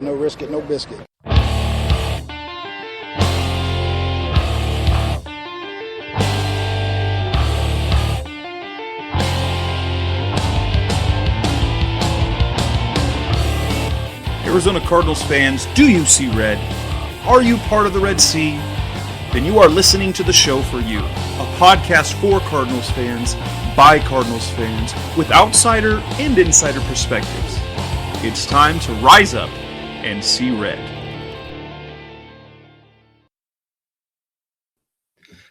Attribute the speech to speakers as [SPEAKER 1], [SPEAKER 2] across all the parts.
[SPEAKER 1] No risk it, no biscuit.
[SPEAKER 2] Arizona Cardinals fans, do you see red? Are you part of the Red Sea? Then you are listening to the show for you. A podcast for Cardinals fans, by Cardinals fans, with outsider and insider perspectives. It's time to rise up and see red.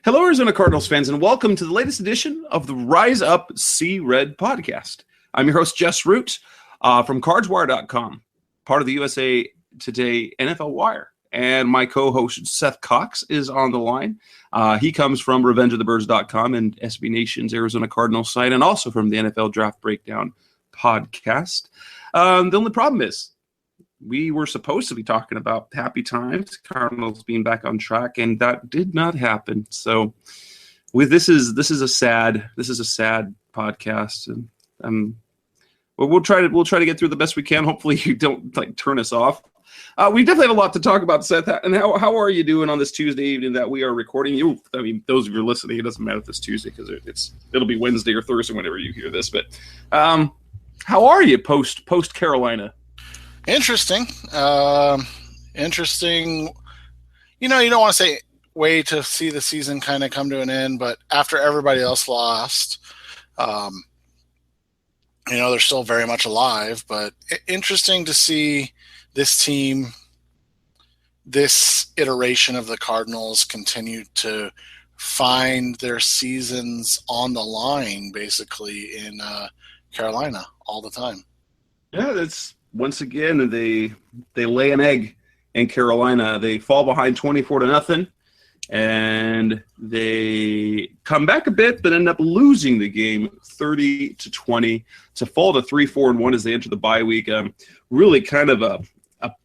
[SPEAKER 2] Hello, Arizona Cardinals fans, and welcome to the latest edition of the Rise Up, See Red podcast. I'm your host, Jess Root, from CardsWire.com. Part of the USA Today NFL Wire. And my co-host, Seth Cox, is on the line. He comes from RevengeOfTheBirds.com and SB Nation's Arizona Cardinals site, and also from the NFL Draft Breakdown podcast. The only problem is we were supposed to be talking about happy times, Cardinals being back on track, and that did not happen. So this is a sad podcast, and we'll try to get through the best we can. Hopefully you don't turn us off. We definitely have a lot to talk about, Seth. And how are you doing on this Tuesday evening that we are recording? I mean, those of you listening, it doesn't matter if it's Tuesday because it'll be Wednesday or Thursday whenever you hear this. But how are you post Carolina?
[SPEAKER 3] Interesting. Interesting. You don't want to say wait to see the season kind of come to an end, but after everybody else lost, they're still very much alive, but interesting to see this team, this iteration of the Cardinals continue to find their seasons on the line, basically, in Carolina all the time.
[SPEAKER 2] Yeah, that's once again, they lay an egg in Carolina. They fall behind 24-0. And they come back a bit, but end up losing the game 30-20 to fall to 3-4-1 as they enter the bye week. Really kind of a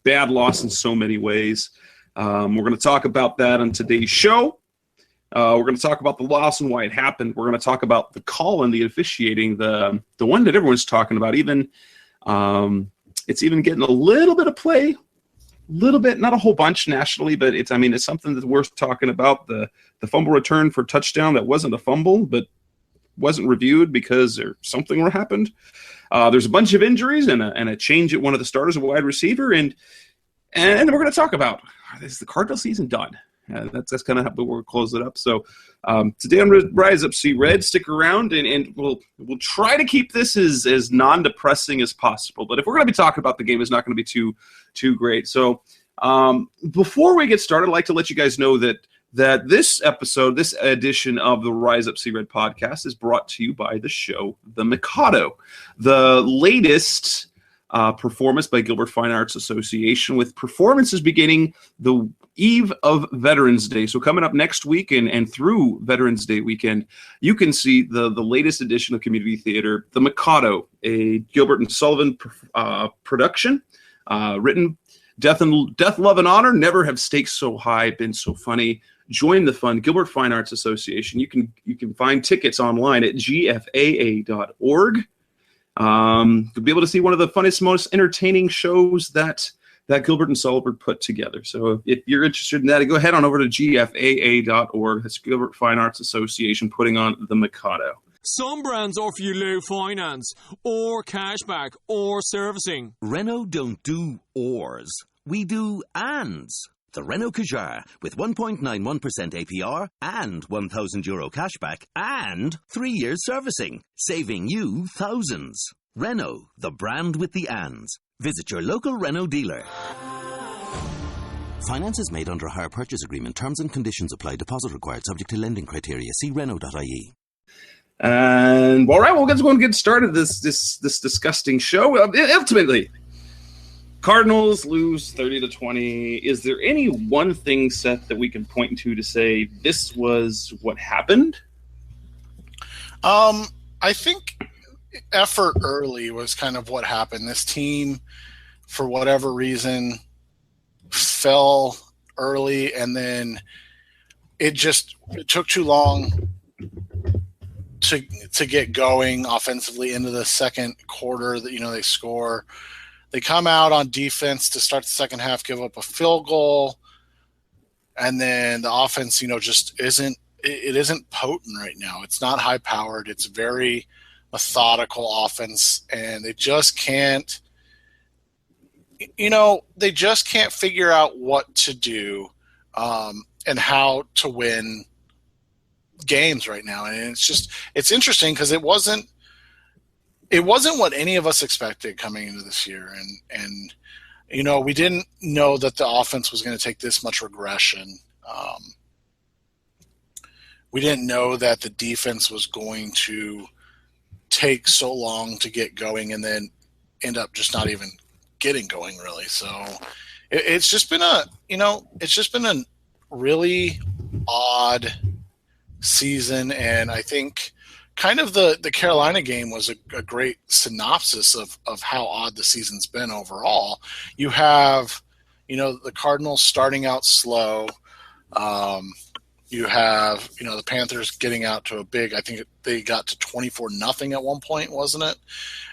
[SPEAKER 2] bad loss in so many ways. We're going to talk about that on today's show. We're going to talk about the loss and why it happened. We're going to talk about the call and the officiating, the one that everyone's talking about. Even it's even getting a little bit of play. Little bit, not a whole bunch nationally, but it's something that's worth talking about. The fumble return for touchdown that wasn't a fumble, but wasn't reviewed because something happened. There's a bunch of injuries and a change at one of the starters, a wide receiver, and we're going to talk about, is the Cardinal season done? That's kind of how we'll close it up. So today on Rise Up, See Red, stick around, and we'll try to keep this as non-depressing as possible. But if we're going to be talking about the game, it's not going to be too great. So before we get started, I'd like to let you guys know that this episode, this edition of the Rise Up, See Red podcast is brought to you by the show The Mikado, the latest performance by Gilbert Fine Arts Association, with performances beginning the eve of Veterans Day. So coming up next week and through Veterans Day weekend, you can see the latest edition of community theater, The Mikado, a Gilbert and Sullivan production, written Death, Love, and Honor. Never have stakes so high, been so funny. Join the fun. Gilbert Fine Arts Association. You can find tickets online at gfaa.org. You'll be able to see one of the funniest, most entertaining shows that Gilbert and Sullivan put together. So if you're interested in that, go ahead on over to gfaa.org. That's Gilbert Fine Arts Association putting on The Mikado.
[SPEAKER 4] Some brands offer you low finance, or cashback, or servicing.
[SPEAKER 5] Renault don't do ors. We do ands. The Renault Kadjar with 1.91% APR and €1,000 cashback and 3 years servicing, saving you thousands. Renault, the brand with the ands. Visit your local Renault dealer. Finance is made under a hire purchase agreement. Terms and conditions apply. Deposit required. Subject to lending criteria. See Renault.ie.
[SPEAKER 2] And all right, well, let's go and get started this disgusting show. Ultimately, Cardinals lose 30-20. Is there any one thing, Seth, that we can point to say this was what happened?
[SPEAKER 3] I think effort early was kind of what happened. This team, for whatever reason, fell early, and then it took too long to get going offensively into the second quarter. That they score they come out on defense to start the second half, give up a field goal, and then the offense, just isn't potent right now. It's not high powered. It's very methodical offense, and they just can't figure out what to do and how to win games right now. And it's interesting because it wasn't what any of us expected coming into this year. And we didn't know that the offense was going to take this much regression. We didn't know that the defense was going to take so long to get going and then end up just not even getting going really. So it's just been a really odd season. And I think kind of the Carolina game was a great synopsis of how odd the season's been overall. You have, the Cardinals starting out slow. You have, the Panthers getting out to a big, I think they got to 24-0 at one point, wasn't it?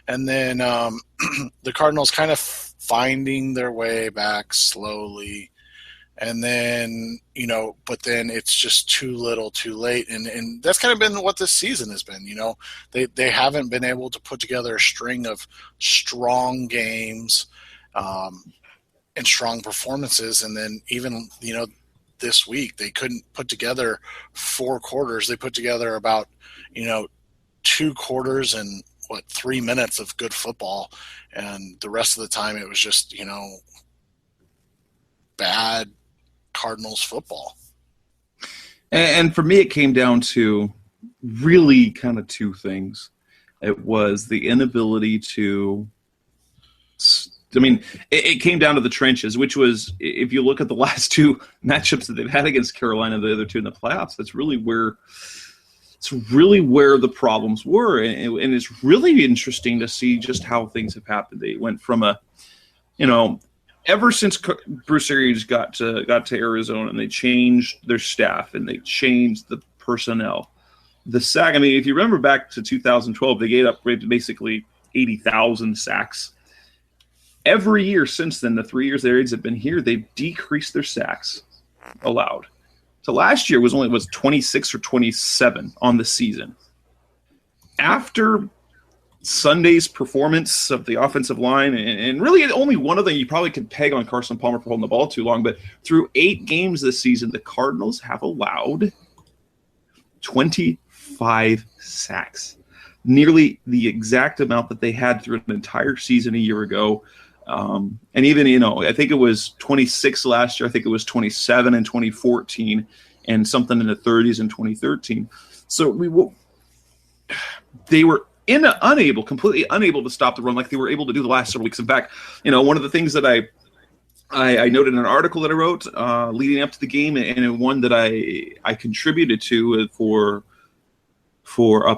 [SPEAKER 3] And then the Cardinals kind of finding their way back slowly. And then, but then it's just too little too late. And that's kind of been what this season has been. They haven't been able to put together a string of strong games and strong performances. And then even, this week they couldn't put together 4 quarters. They put together about, 2 quarters and 3 minutes of good football. And the rest of the time it was just, bad Cardinals football.
[SPEAKER 2] And for me, it came down to really kind of 2 things. It was the inability to it came down to the trenches, which was, if you look at the last 2 matchups that they've had against Carolina, the other 2 in the playoffs, that's really where the problems were. And it's really interesting to see just how things have happened. They went from ever since Bruce Arians got to Arizona, and they changed their staff and they changed the personnel. The sack, if you remember back to 2012, they gave up basically 80,000 sacks. Every year since then, the 3 years the Arians have been here, they've decreased their sacks allowed. So last year was 26 or 27 on the season. After Sunday's performance of the offensive line, and really only one of them you probably could peg on Carson Palmer for holding the ball too long, but through 8 games this season, the Cardinals have allowed 25 sacks, nearly the exact amount that they had through an entire season a year ago. And even, I think it was 26 last year. I think it was 27 in 2014 and something in the 30s in 2013. So they were completely unable to stop the run like they were able to do the last several weeks. In fact, one of the things that I noted in an article that I wrote leading up to the game, and one that I contributed to for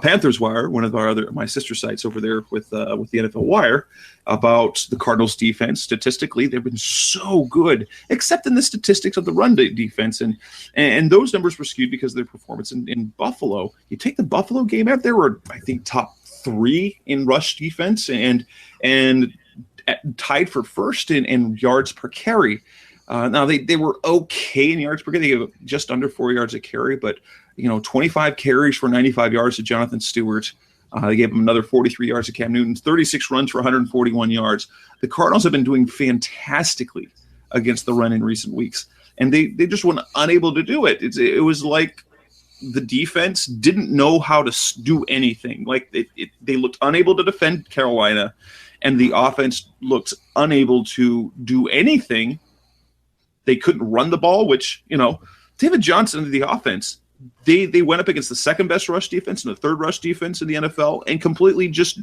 [SPEAKER 2] Panthers Wire, one of my sister sites over there with the NFL Wire, about the Cardinals defense. Statistically, they've been so good, except in the statistics of the run defense. And those numbers were skewed because of their performance in Buffalo. You take the Buffalo game out, they were, I think, top 3 in rush defense and tied for first in yards per carry. Now, they were okay in yards per carry. They gave just under 4 yards a carry, but 25 carries for 95 yards to Jonathan Stewart. They gave him another 43 yards to Cam Newton, 36 runs for 141 yards. The Cardinals have been doing fantastically against the run in recent weeks, and they just were unable to do it. It was like the defense didn't know how to do anything. Like they looked unable to defend Carolina, and the offense looked unable to do anything. They couldn't run the ball, which, David Johnson and the offense, they went up against the second best rush defense and the third rush defense in the NFL and completely just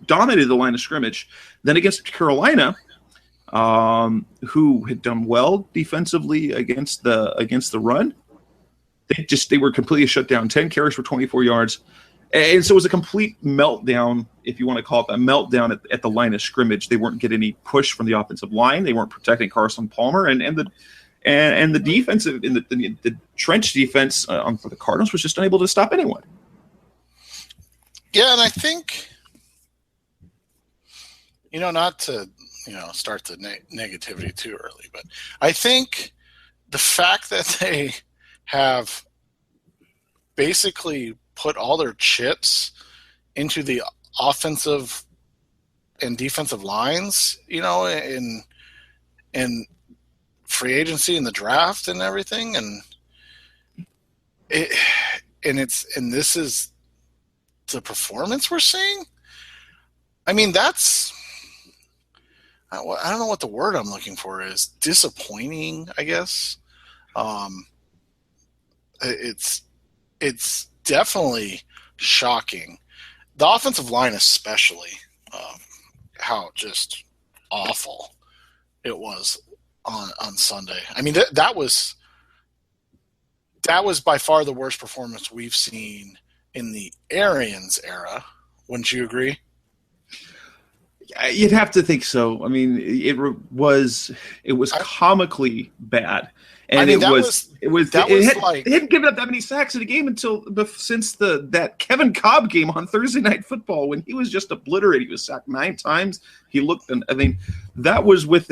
[SPEAKER 2] dominated the line of scrimmage. Then against Carolina, who had done well defensively against the run, they were completely shut down. 10 carries for 24 yards. And so it was a complete meltdown, if you want to call it that, meltdown at the line of scrimmage. They weren't getting any push from the offensive line. They weren't protecting Carson Palmer, and the defensive in the trench defense for the Cardinals was just unable to stop anyone.
[SPEAKER 3] Yeah, and I think not to, start the negativity too early, but I think the fact that they have basically put all their chips into the offensive and defensive lines, in free agency and the draft and everything, and this is the performance we're seeing. I mean, that's, I don't know what the word I'm looking for is. Disappointing, I guess. It's definitely shocking. The offensive line, especially, how just awful it was on Sunday. I mean, that was by far the worst performance we've seen in the Arians era. Wouldn't you agree?
[SPEAKER 2] You'd have to think so. I mean, it was comically bad, and they hadn't given up that many sacks in a game since that Kevin Cobb game on Thursday Night Football when he was just obliterated. He was sacked 9 times. He looked, I mean, that was with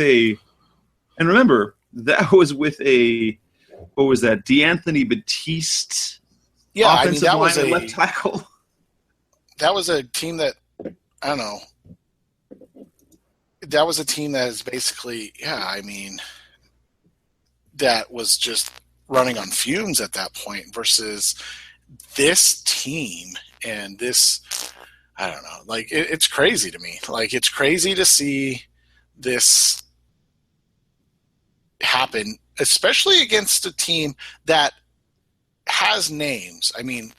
[SPEAKER 2] what was that? DeAnthony Batiste, offensive line and left tackle.
[SPEAKER 3] That was a team that, I don't know. That was a team that is basically, that was just running on fumes at that point versus this team and this, I don't know. Like, it's crazy to me. Like, it's crazy to see this happen, especially against a team that has names. I mean,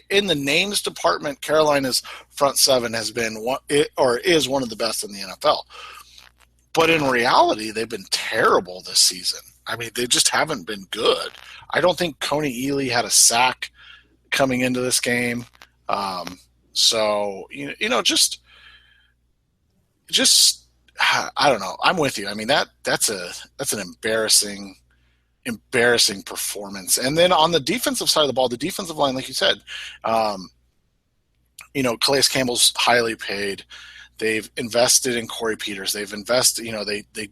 [SPEAKER 3] in the names department, Carolina's front seven has been is one of the best in the NFL. But in reality, they've been terrible this season. I mean, they just haven't been good. I don't think Coney Ely had a sack coming into this game. So just I don't know. I'm with you. I mean, that's an embarrassing performance. And then on the defensive side of the ball, the defensive line, like you said, Calais Campbell's highly paid. They've invested in Corey Peters. They've invested, they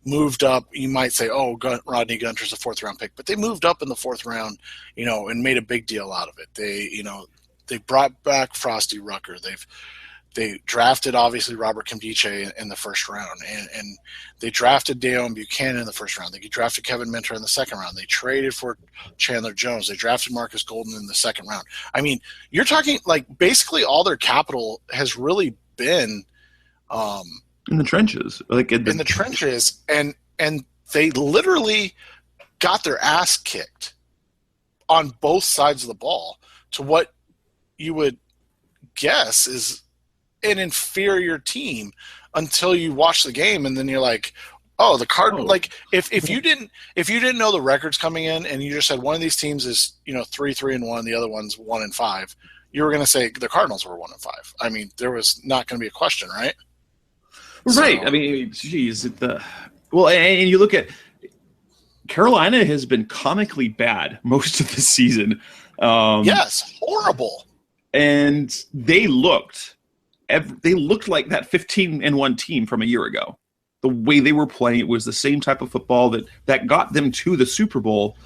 [SPEAKER 3] moved up. You might say, Rodney Gunter's a 4th round pick, but they moved up in the 4th round, and made a big deal out of it. They brought back Frosty Rucker. They drafted, obviously, Robert Kimdiche in the 1st round, and they drafted Dayon Buchanan in the 1st round. They drafted Kevin Minter in the 2nd round. They traded for Chandler Jones. They drafted Marcus Golden in the 2nd round. I mean, you're talking, like, basically all their capital has really been
[SPEAKER 2] in the trenches.
[SPEAKER 3] In the trenches, and they literally got their ass kicked on both sides of the ball to what you would guess is an inferior team until you watch the game, and then you're like, the Cardinals. Like, if you didn't know the records coming in, and you just said one of these teams is 3-3-1, the other one's 1-5, you were going to say the Cardinals were 1-5. I mean, there was not going to be a question, right?
[SPEAKER 2] Right. So, I mean, geez, and you look at Carolina has been comically bad most of the season.
[SPEAKER 3] Yes, horrible.
[SPEAKER 2] And they looked like that 15-1 team from a year ago. The way they were playing, it was the same type of football that got them to the Super Bowl,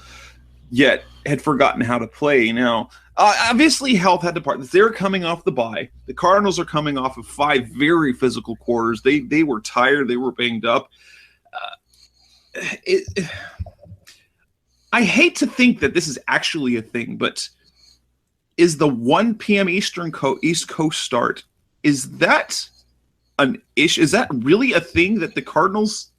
[SPEAKER 2] yet had forgotten how to play. Now, obviously, health had to part. They're coming off the bye. The Cardinals are coming off of 5 very physical quarters. They were tired. They were banged up. I hate to think that this is actually a thing, but is the 1 p.m. East Coast start, is that an issue? Is that really a thing that the Cardinals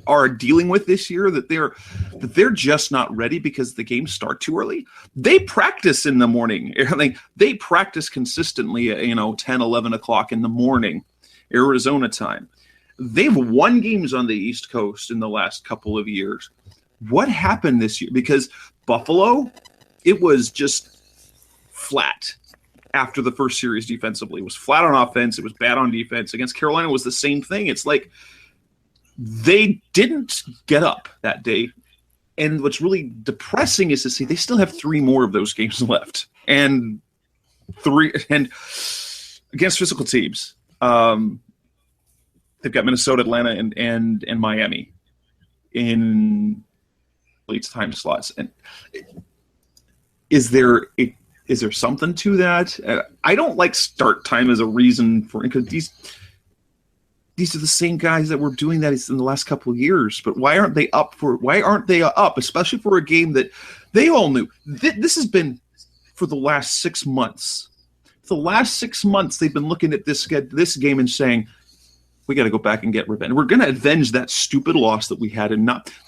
[SPEAKER 2] are dealing with this year, that they're just not ready because the games start too early? They practice in the morning. They practice consistently at 10, 11 o'clock in the morning, Arizona time. They've won games on the East Coast in the last couple of years. What happened this year? Because Buffalo, it was just flat after the first series defensively. It was flat on offense. It was bad on defense. Against Carolina, it was the same thing. It's like they didn't get up that day. And what's really depressing is to see they still have 3 more of those games left. And against physical teams. They've got Minnesota, Atlanta, and Miami in late time slots. And is there something to that? I don't like start time as a reason for, because these are the same guys that were doing that in the last couple of years. But why aren't they up, especially for a game that they all knew? This has been for the last 6 months. For the last 6 months, they've been looking at this game and saying, we got to go back and get revenge. We're going to avenge that stupid loss that we had.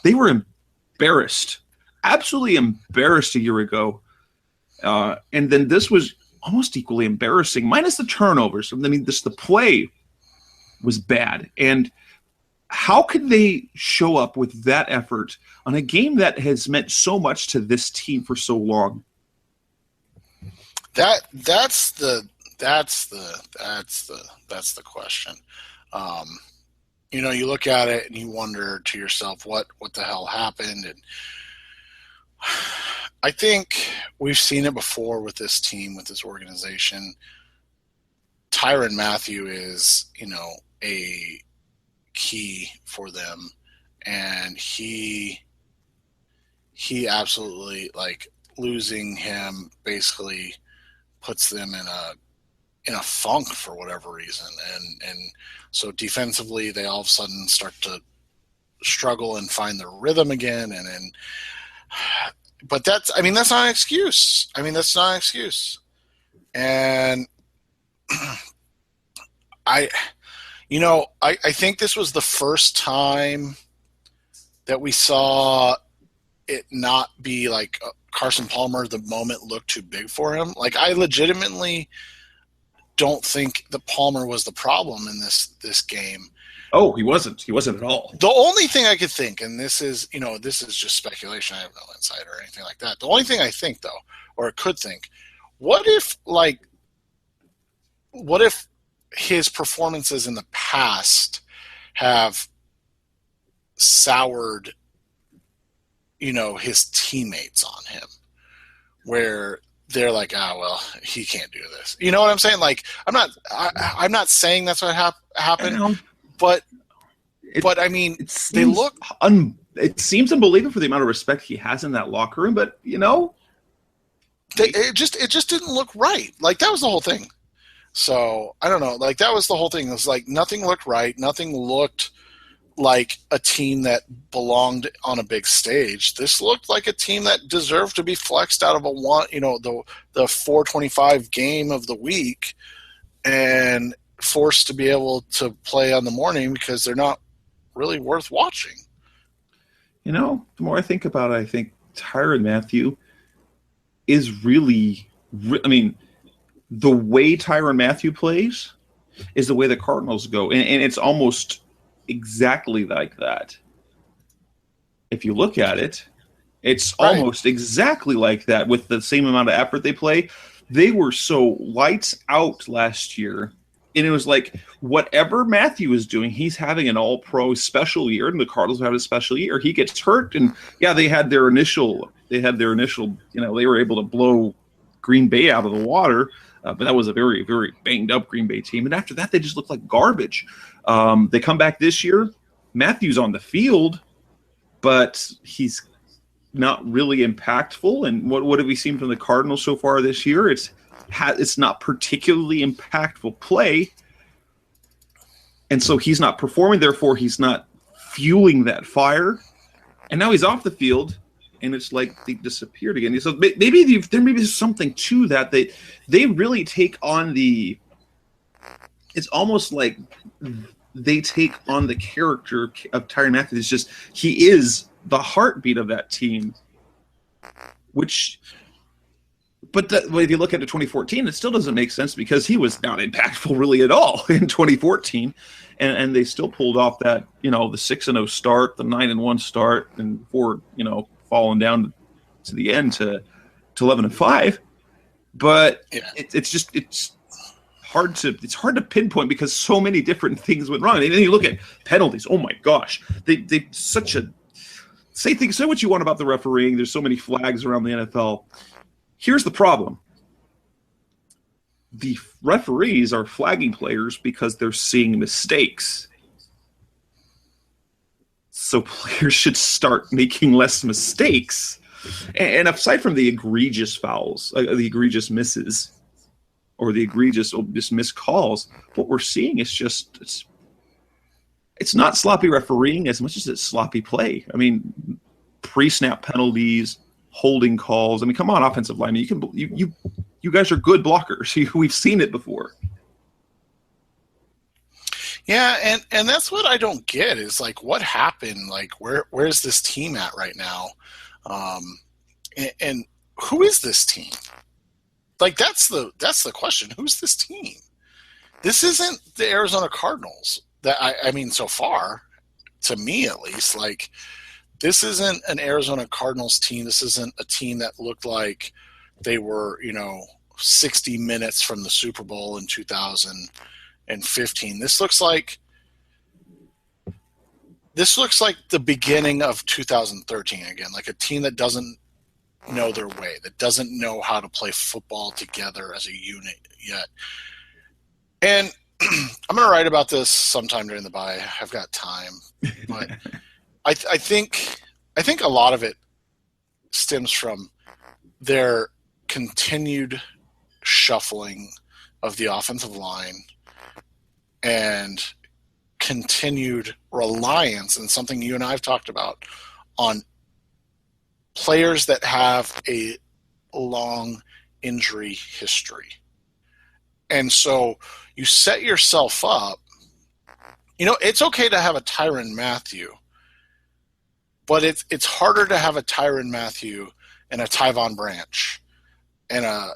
[SPEAKER 2] They were embarrassed, absolutely embarrassed a year ago. And then this was almost equally embarrassing, minus the turnovers. I mean, the play was bad. And how could they show up with that effort on a game that has meant so much to this team for so long?
[SPEAKER 3] That's the question. You look at it and you wonder to yourself, what the hell happened? And I think we've seen it before with this team, with this organization. Tyrann Mathieu is, a key for them, and he absolutely, like, losing him basically puts them in a funk for whatever reason, and so defensively they all of a sudden start to struggle and find their rhythm again, but that's not an excuse. That's not an excuse. And I think this was the first time that we saw it not be like Carson Palmer, the moment looked too big for him. Like, I legitimately don't think that Palmer was the problem in this game.
[SPEAKER 2] Oh, he wasn't. He wasn't at all.
[SPEAKER 3] The only thing I could think, and this is just speculation, I have no insight or anything like that. The only thing I think, though, or could think, what if his performances in the past have soured, his teammates on him, where they're like, well, he can't do this. You know what I'm saying? Like, I'm not saying that's what happened, but I mean, they look.
[SPEAKER 2] It seems unbelievable for the amount of respect he has in that locker room, but
[SPEAKER 3] it just didn't look right. Like, that was the whole thing. So I don't know. Like, that was the whole thing. It was like nothing looked right. Nothing looked like a team that belonged on a big stage. This looked like a team that deserved to be flexed out of the 425 game of the week and forced to be able to play on the morning because they're not really worth watching.
[SPEAKER 2] The more I think about it, I think Tyrann Mathieu is really, the way Tyrann Mathieu plays is the way the Cardinals go. And it's almost exactly like that. If you look at it, it's
[SPEAKER 3] right.
[SPEAKER 2] Almost exactly like that with the same amount of effort they play. They were so lights out last year. And it was like, whatever Mathieu is doing, he's having an all-pro special year, and the Cardinals have a special year. He gets hurt, and they had their initial, they were able to blow Green Bay out of the water, but that was a very, very banged-up Green Bay team. And after that, they just looked like garbage. They come back this year. Matthew's on the field, but he's not really impactful. And what have we seen from the Cardinals so far this year? It's not particularly impactful play, and so he's not performing. Therefore, he's not fueling that fire. And now he's off the field, and it's like they disappeared again. So maybe there's something to that. They really take on the. It's almost like they take on the character of Tyrann Mathieu. It's just he is the heartbeat of that team, which. But if you look at 2014, it still doesn't make sense because he was not impactful really at all in 2014, and they still pulled off that the 6-0 start, the 9-1 start, and before falling down to the end to 11-5. But it's hard to pinpoint because so many different things went wrong. And then you look at penalties. Oh my gosh, they such a say what you want about the refereeing. There's so many flags around the NFL. Here's the problem. the referees are flagging players because they're seeing mistakes. So players should start making less mistakes. And aside from the egregious fouls, the egregious misses, or the egregious just missed calls, what we're seeing is just it's not sloppy refereeing as much as it's sloppy play. I mean, pre-snap penalties, holding calls. I mean, come on, offensive linemen, you guys are good blockers. We've seen it before.
[SPEAKER 3] Yeah, and that's what I don't get is like what happened. Like where's this team at right now? And who is this team? Like that's the question. Who's this team? This isn't the Arizona Cardinals. That I mean, so far, to me at least, like this isn't an Arizona Cardinals team. This isn't a team that looked like they were, 60 minutes from the Super Bowl in 2015. This looks like the beginning of 2013 again, like a team that doesn't know their way, that doesn't know how to play football together as a unit yet. And I'm going to write about this sometime during the bye. I've got time, but I think a lot of it stems from their continued shuffling of the offensive line and continued reliance, and something you and I have talked about, on players that have a long injury history. And so you set yourself up. It's okay to have a Tyrann Mathieu, but it's harder to have a Tyrann Mathieu and a Tyvon Branch and a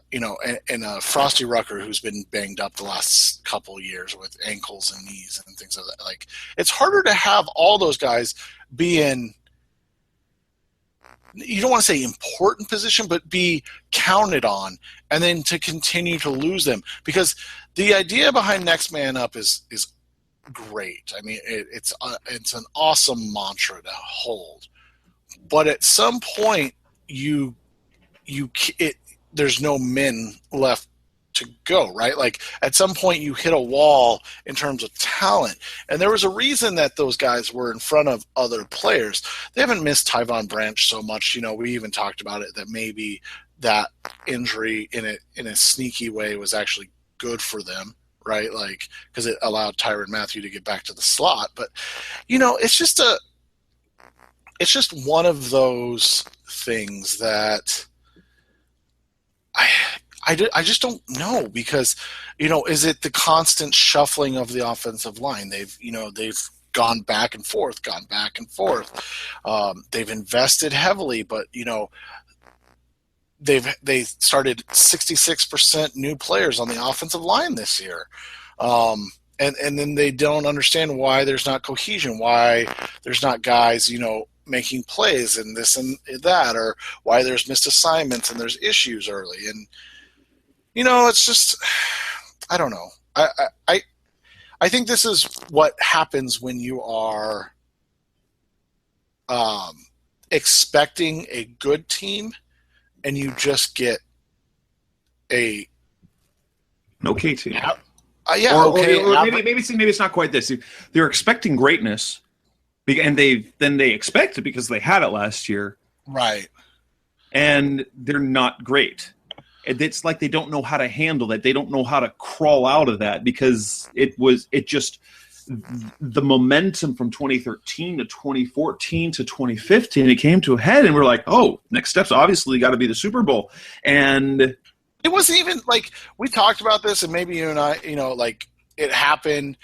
[SPEAKER 3] Frosty Rucker who's been banged up the last couple of years with ankles and knees and things like that. Like, it's harder to have all those guys be in, you don't want to say important position, but be counted on, and then to continue to lose them. Because the idea behind next man up is great. I mean, it's an awesome mantra to hold. But at some point, there's no men left to go, right? Like, at some point you hit a wall in terms of talent. And there was a reason that those guys were in front of other players. They haven't missed Tyvon Branch so much. We even talked about it, that maybe that injury in a sneaky way was actually good for them, right? Like, because it allowed Tyrann Mathieu to get back to the slot. But, it's just one of those things that I just don't know, because, is it the constant shuffling of the offensive line? They've gone back and forth. They've invested heavily, but, they started 66% new players on the offensive line this year. And then they don't understand why there's not cohesion, why there's not guys, making plays and this and that, or why there's missed assignments and there's issues early. And, it's just, I don't know. I think this is what happens when you are expecting a good team and you just get an
[SPEAKER 2] okay team.
[SPEAKER 3] Yeah, okay.
[SPEAKER 2] Or maybe it's not quite this. They're expecting greatness, and they expect it because they had it last year,
[SPEAKER 3] right?
[SPEAKER 2] And they're not great. It's like they don't know how to handle that. They don't know how to crawl out of that, because the momentum from 2013 to 2014 to 2015, it came to a head, and we're like, oh, next step's obviously got to be the Super Bowl. And
[SPEAKER 3] it wasn't even like, we talked about this, and maybe you and I, like, it happened.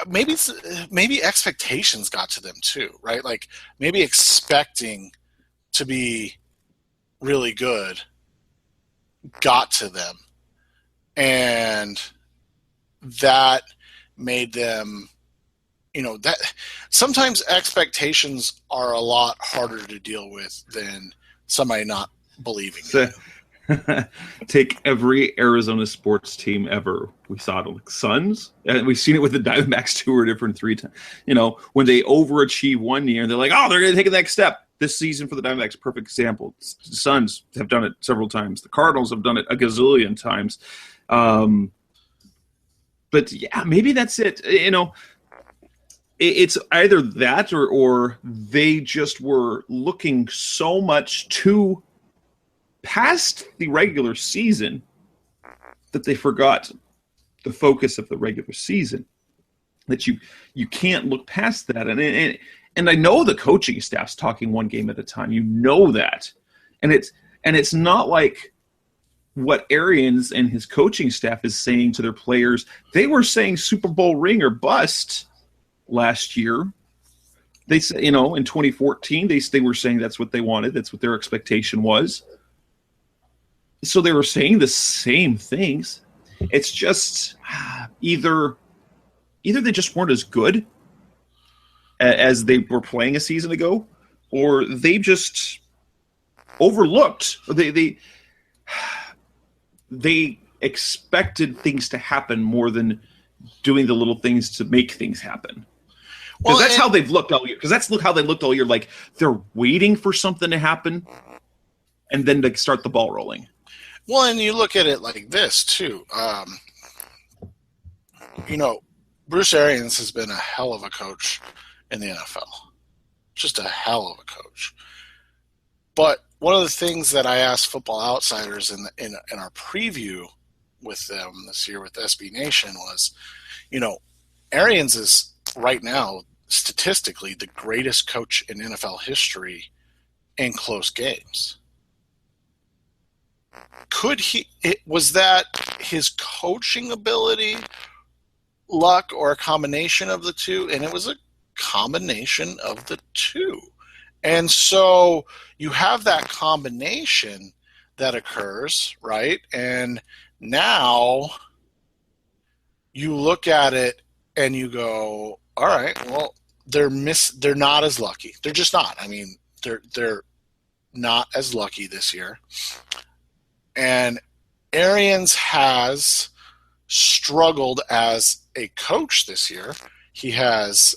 [SPEAKER 3] Maybe expectations got to them too, right? Like, maybe expecting to be really good got to them, and that made them, that sometimes expectations are a lot harder to deal with than somebody not believing in you.
[SPEAKER 2] Take every Arizona sports team ever. We saw it with the Suns, and we've seen it with the Diamondbacks 2 or different 3 times. When they overachieve one year, they're like, oh, they're going to take the next step. this season for the Diamondbacks, perfect example. The Suns have done it several times. The Cardinals have done it a gazillion times. But yeah, maybe that's it. It's either that or they just were looking so much too past the regular season that they forgot the focus of the regular season. That you can't look past that. And I know the coaching staff's talking one game at a time. You know that. And it's not like what Arians and his coaching staff is saying to their players. They were saying Super Bowl ring or bust last year. They said, in 2014, they were saying that's what they wanted. That's what their expectation was. So they were saying the same things. It's just either they just weren't as good as they were playing a season ago, or they just overlooked. They expected things to happen more than doing the little things to make things happen. Because that's how they've looked all year. Because that's how they looked all year. Like they're waiting for something to happen, and then to start the ball rolling.
[SPEAKER 3] Well, and you look at it like this too. Bruce Arians has been a hell of a coach in the NFL. Just a hell of a coach. But one of the things that I asked Football Outsiders in our preview with them this year with SB Nation was, Arians is right now statistically the greatest coach in NFL history in close games. Was that his coaching ability, luck, or a combination of the two? And it was a combination of the two. And so you have that combination that occurs, right? And now you look at it and you go, all right, well, they're not as lucky. They're just not. I mean, they're not as lucky this year. And Arians has struggled as a coach this year. He has,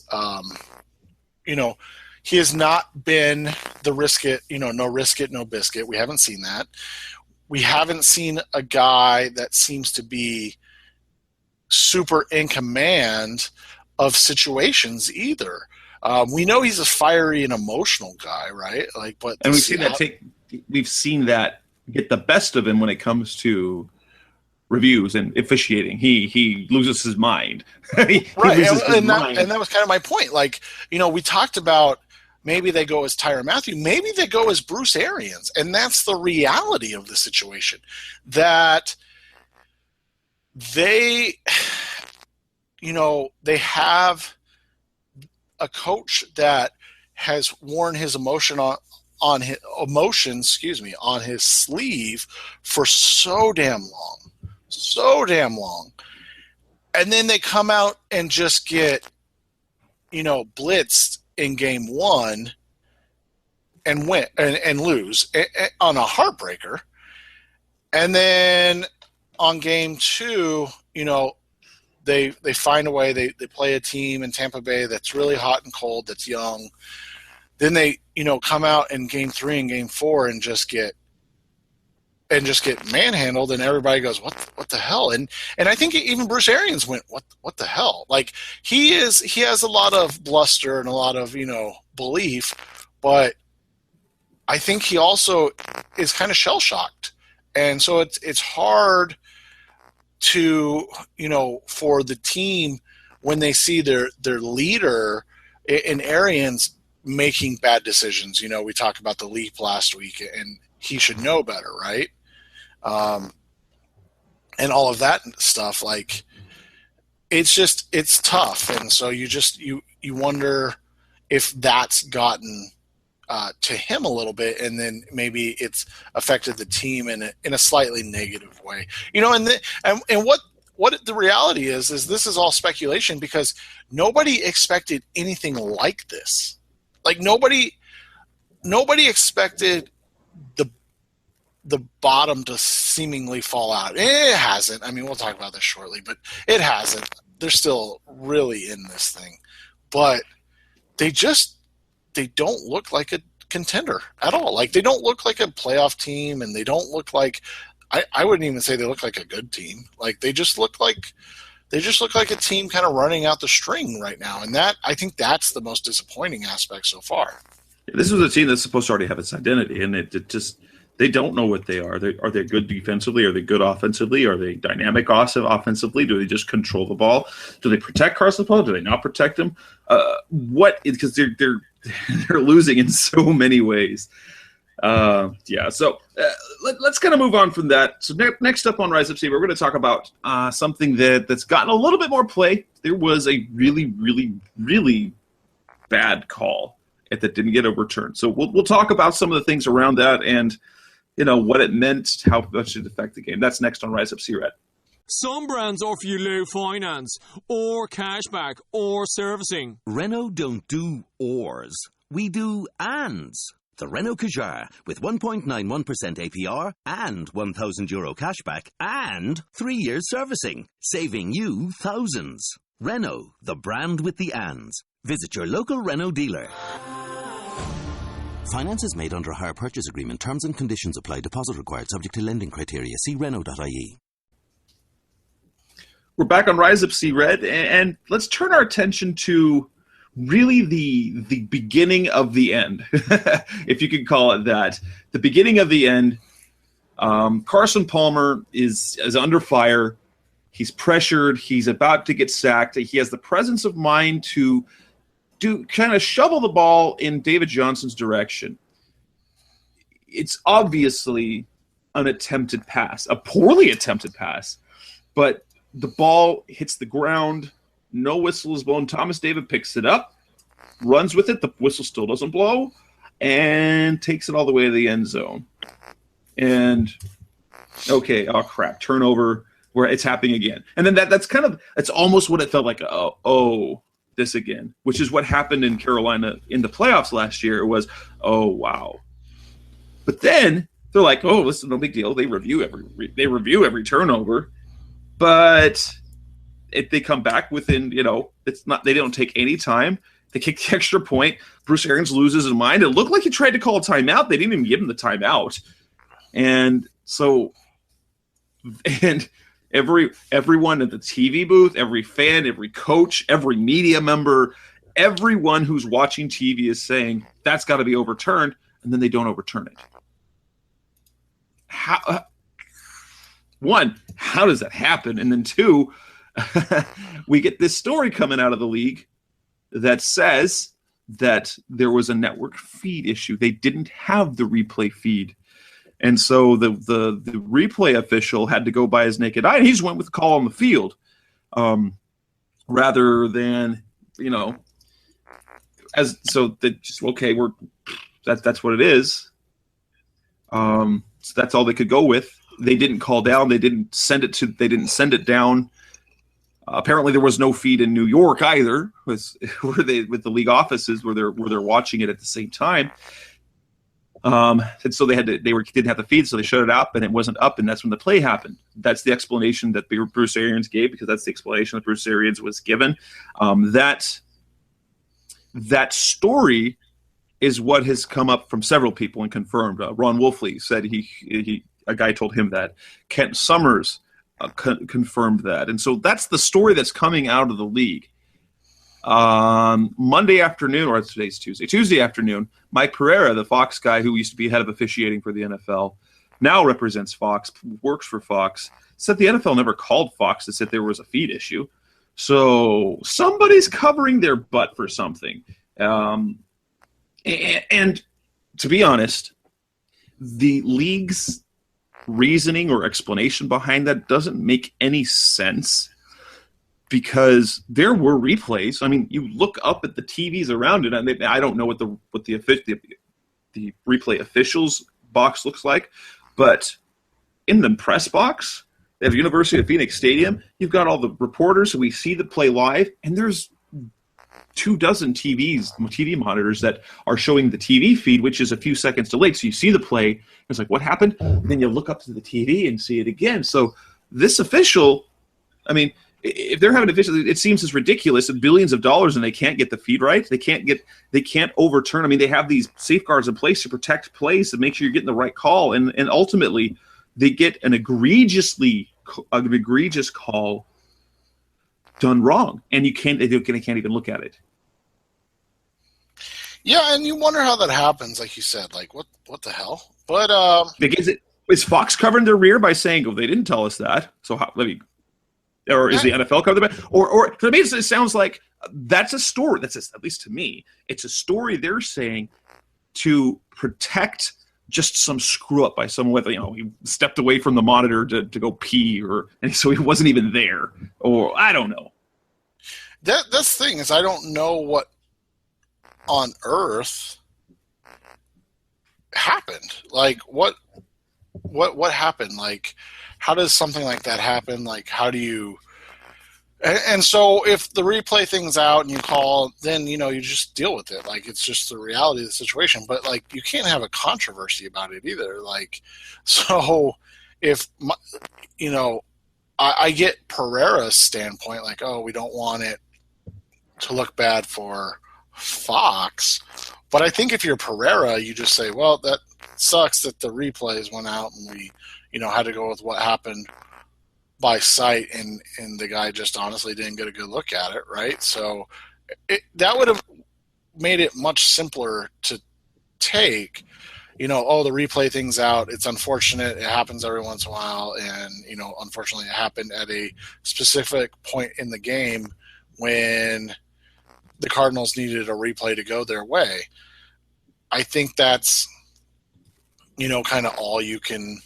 [SPEAKER 3] he has not been the risk it, no risk it, no biscuit. We haven't seen that. We haven't seen a guy that seems to be super in command of situations either. We know he's a fiery and emotional guy, right?
[SPEAKER 2] And we've seen that get the best of him when it comes to reviews and officiating. He loses his mind. He loses his mind.
[SPEAKER 3] And that was kind of my point. We talked about maybe they go as Tyrann Mathieu, maybe they go as Bruce Arians, and that's the reality of the situation. That they have a coach that has worn his on his sleeve for so damn long. And then they come out and just get, blitzed in game one and win and lose on a heartbreaker. And then on game two, they find a way. They play a team in Tampa Bay that's really hot and cold, that's young. Then they, come out in game three and game four and just get manhandled, and everybody goes, what the hell? And I think even Bruce Arians went, what the hell? He has a lot of bluster and a lot of, belief, but I think he also is kind of shell shocked. And so it's hard to, for the team when they see their leader in Arians making bad decisions. We talked about the leap last week, and he should know better, right? And all of that stuff, it's tough. And so you wonder if that's gotten to him a little bit, and then maybe it's affected the team in a slightly negative way, and what the reality is this is all speculation, because nobody expected anything like this. Nobody expected the bottom to seemingly fall out. It hasn't. I mean, we'll talk about this shortly, but it hasn't. They're still really in this thing, but they don't look like a contender at all. Like, they don't look like a playoff team, and they don't look like I wouldn't even say they look like a good team. Like, they just look like a team kind of running out the string right now, and that I think that's the most disappointing aspect so far.
[SPEAKER 2] This was a team that's supposed to already have its identity, and it just they don't know what they are. Are they good defensively? Are they good offensively? Are they dynamic offensively? Do they just control the ball? Do they protect Carson Palmer? Do they not protect him? Because they're losing in so many ways. So let's kind of move on from that. So next up on Rise Up Steve, we're going to talk about something that's gotten a little bit more play. There was a really, really, really bad call that didn't get overturned. So we'll talk about some of the things around that and what it meant, how much it affected the game. That's next on Rise Up C-Red.
[SPEAKER 4] Some brands offer you low finance, or cashback, or servicing.
[SPEAKER 5] Renault don't do ors. We do ands. The Renault Kadjar with 1.91% APR and €1,000 cashback and 3 years servicing, saving you thousands. Renault, the brand with the ands. Visit your local Renault dealer. Finance is made under a hire purchase agreement. Terms and conditions apply. Deposit required. Subject to lending criteria. See Renault.ie.
[SPEAKER 2] We're back on Rise Up C-Red, and let's turn our attention to really the beginning of the end, if you could call it that. The beginning of the end. Carson Palmer is under fire. He's pressured. He's about to get sacked. He has the presence of mind to kind of shovel the ball in David Johnson's direction. It's obviously an attempted pass, a poorly attempted pass, but the ball hits the ground. No whistle is blown. Thomas David picks it up, runs with it. The whistle still doesn't blow, and takes it all the way to the end zone. And okay, oh crap, turnover where it's happening again. And then that's almost what it felt like. Oh, this again, which is what happened in Carolina in the playoffs last year. It was, oh wow. But then they're like, oh, this is no big deal. They review every turnover, but if they come back within, it's not. They don't take any time. They kick the extra point. Bruce Arians loses his mind. It looked like he tried to call a timeout. They didn't even give him the timeout, and so everyone at the TV booth, every fan, every coach, every media member, everyone who's watching TV is saying that's got to be overturned, and then they don't overturn it. How does that happen? And then two, we get this story coming out of the league that says that there was a network feed issue. They didn't have the replay feed. And so the replay official had to go by his naked eye, and he just went with the call on the field, rather than that's what it is. So that's all they could go with. They didn't call down. They didn't send it down. Apparently, there was no feed in New York either, with the league offices where they're watching it at the same time. And so they didn't have the feed, so they shut it up, and it wasn't up, and that's when the play happened. That's the explanation that Bruce Arians gave, because that's the explanation that Bruce Arians was given. That story is what has come up from several people and confirmed. Ron Wolfley said a guy told him that. Kent Summers confirmed that, and so that's the story that's coming out of the league. Monday afternoon, or today's Tuesday afternoon, Mike Pereira, the Fox guy who used to be head of officiating for the NFL, now represents Fox, works for Fox, said the NFL never called Fox to say there was a feed issue. So somebody's covering their butt for something. And to be honest, the league's reasoning or explanation behind that doesn't make any sense, because there were replays. I mean, you look up at the TVs around it. I don't know what the replay officials box looks like, but in the press box at the University of Phoenix Stadium, you've got all the reporters, so we see the play live, and there's 24 TV monitors that are showing the TV feed, which is a few seconds delayed. So you see the play, it's like, what happened? And then you look up to the TV and see it again. So this official, I mean, if they're having efficiency, it seems as ridiculous at billions of dollars and they can't get the feed right. They can't overturn. I mean, they have these safeguards in place to protect plays to make sure you're getting the right call, and ultimately they get an egregious call done wrong, and they can't even look at it.
[SPEAKER 3] Yeah, and you wonder how that happens. Like you said, like what the hell? But
[SPEAKER 2] is Fox covering their rear by saying, "Oh, they didn't tell us that"? So or is the NFL covering their back? Or for me, it sounds like that's a story. At least to me, it's a story they're saying to protect just some screw up by someone. He stepped away from the monitor to go pee, and so he wasn't even there, or I don't know.
[SPEAKER 3] That's the thing is I don't know what on earth happened. Like what happened? Like how does something like that happen? Like how do you and so if the replay thing's out and you call, then you just deal with it. Like it's just the reality of the situation. But like you can't have a controversy about it either. Like so if I get Pereira's standpoint, like, oh, we don't want it to look bad for Fox. But I think if you're Pereira, you just say, well, that sucks that the replays went out and we, had to go with what happened by sight, and the guy just honestly didn't get a good look at it, right? So that would have made it much simpler to take, the replay thing's out. It's unfortunate. It happens every once in a while. And, unfortunately it happened at a specific point in the game when the Cardinals needed a replay to go their way. I think that's, kind of all you can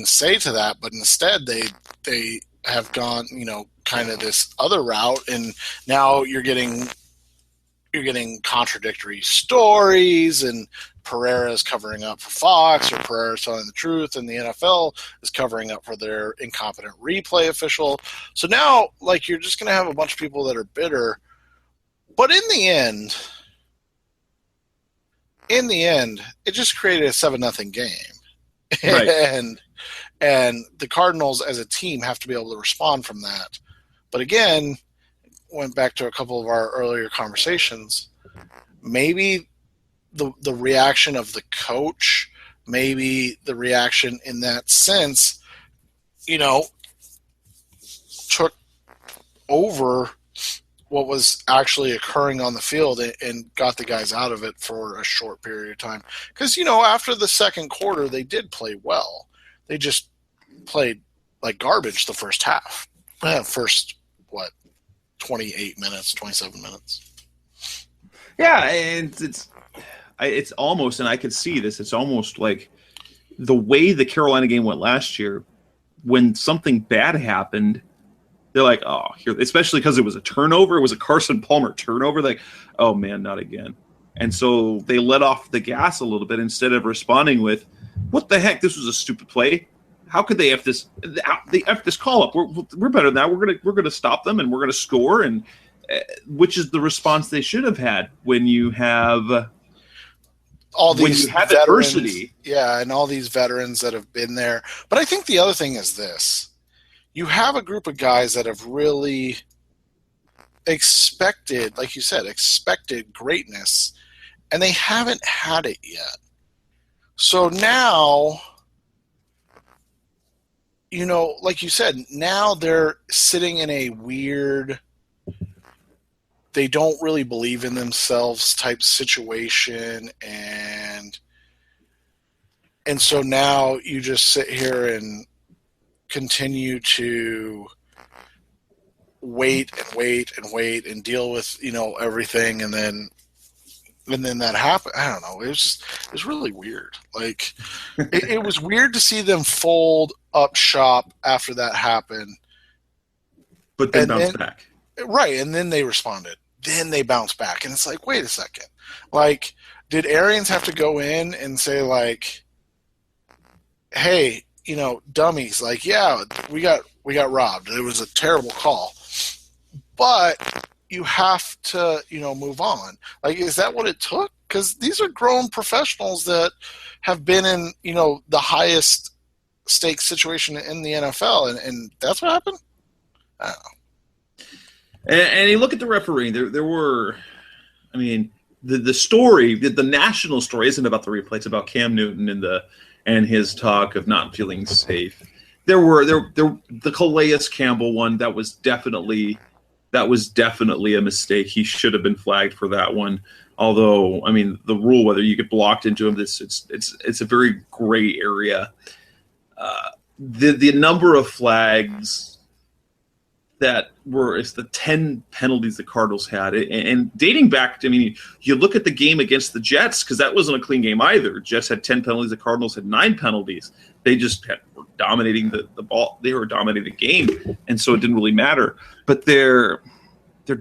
[SPEAKER 3] say to that, but instead they have gone, kind of this other route, and now you're getting contradictory stories, and Pereira's covering up for Fox, or Pereira's telling the truth, and the NFL is covering up for their incompetent replay official. So now, like, you're just going to have a bunch of people that are bitter. But in the end, it just created a 7-0 game. Right. And the Cardinals as a team have to be able to respond from that. But again, went back to a couple of our earlier conversations, maybe the reaction of the coach, maybe the reaction in that sense, took over what was actually occurring on the field and got the guys out of it for a short period of time. Because, after the second quarter, they did play well. They just played like garbage the first half. First, 28 minutes, 27 minutes.
[SPEAKER 2] Yeah, and it's almost, and I could see this, it's almost like the way the Carolina game went last year, when something bad happened, they're like, oh, here, especially because it was a turnover. It was a Carson Palmer turnover. Like, oh, man, not again. And so they let off the gas a little bit instead of responding with, what the heck? This was a stupid play. How could they F this? They F this call up. We're better than that. We're gonna stop them, and we're gonna score. And which is the response they should have had when you have
[SPEAKER 3] all these veterans,
[SPEAKER 2] adversity.
[SPEAKER 3] Yeah, and all these veterans that have been there. But I think the other thing is this. You have a group of guys that have really expected, like you said, greatness, and they haven't had it yet. So now, like you said, now they're sitting in a weird, they don't really believe in themselves type situation, and so now you just sit here and continue to wait and deal with everything, and then that happened. I don't know. It was really weird. Like it was weird to see them fold up shop after that happened,
[SPEAKER 2] but then bounce back.
[SPEAKER 3] Right, and then they responded. Then they bounced back, and it's like, wait a second. Like, did Arians have to go in and say like, hey, dummies, like, yeah, we got robbed. It was a terrible call. But you have to, move on. Like, is that what it took? Because these are grown professionals that have been in, the highest stakes situation in the NFL, and that's what happened? I don't know.
[SPEAKER 1] And you look at the refereeing. There were, I mean, the story, the national story isn't about the replay. It's about Cam Newton and his talk of not feeling safe. The Calais Campbell one that was definitely a mistake. He should have been flagged for that one. Although, I mean, the rule whether you get blocked into him, it's a very gray area. The number of flags that it's the 10 penalties the Cardinals had. And dating back, I mean, you look at the game against the Jets, because that wasn't a clean game either. Jets had 10 penalties. The Cardinals had 9 penalties. They just were dominating the ball. They were dominating the game, and so it didn't really matter. But their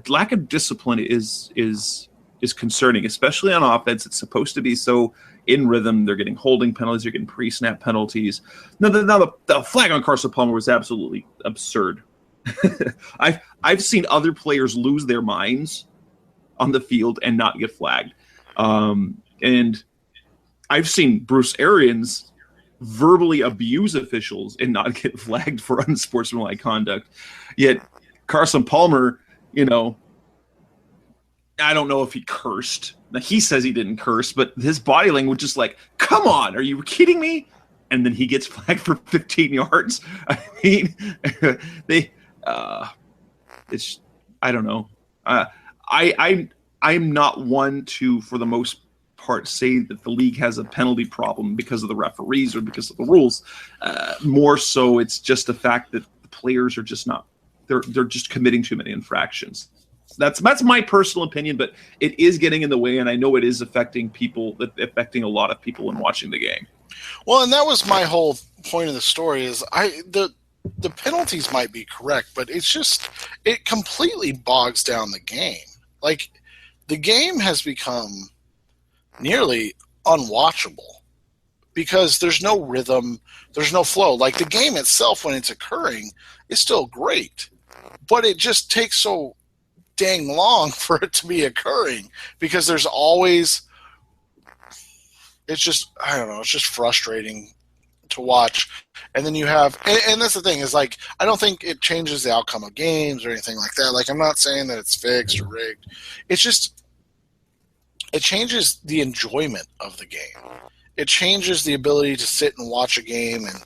[SPEAKER 1] lack of discipline is concerning, especially on offense. It's supposed to be so in rhythm. They're getting holding penalties. They're getting pre-snap penalties. Now the flag on Carson Palmer was absolutely absurd. I've seen other players lose their minds on the field and not get flagged. And I've seen Bruce Arians verbally abuse officials and not get flagged for unsportsmanlike conduct. Yet Carson Palmer, I don't know if he cursed. Now, he says he didn't curse, but his body language is like, come on, are you kidding me? And then he gets flagged for 15 yards. I mean, it's, I don't know. I'm not one to, for the most part, say that the league has a penalty problem because of the referees or because of the rules. More so, it's just the fact that the players are just not. They're just committing too many infractions. That's my personal opinion, but it is getting in the way, and I know it is affecting a lot of people in watching the game.
[SPEAKER 3] Well, and that was my whole point of the story is the penalties might be correct, but it completely bogs down the game. Like, the game has become nearly unwatchable because there's no rhythm, there's no flow. Like, the game itself, when it's occurring, is still great, but it just takes so dang long for it to be occurring because there's always – it's just – I don't know. It's just frustrating to watch. And then you have – and that's the thing is, like, I don't think it changes the outcome of games or anything like that. Like, I'm not saying that it's fixed or rigged. It's just – it changes the enjoyment of the game. It changes the ability to sit and watch a game and,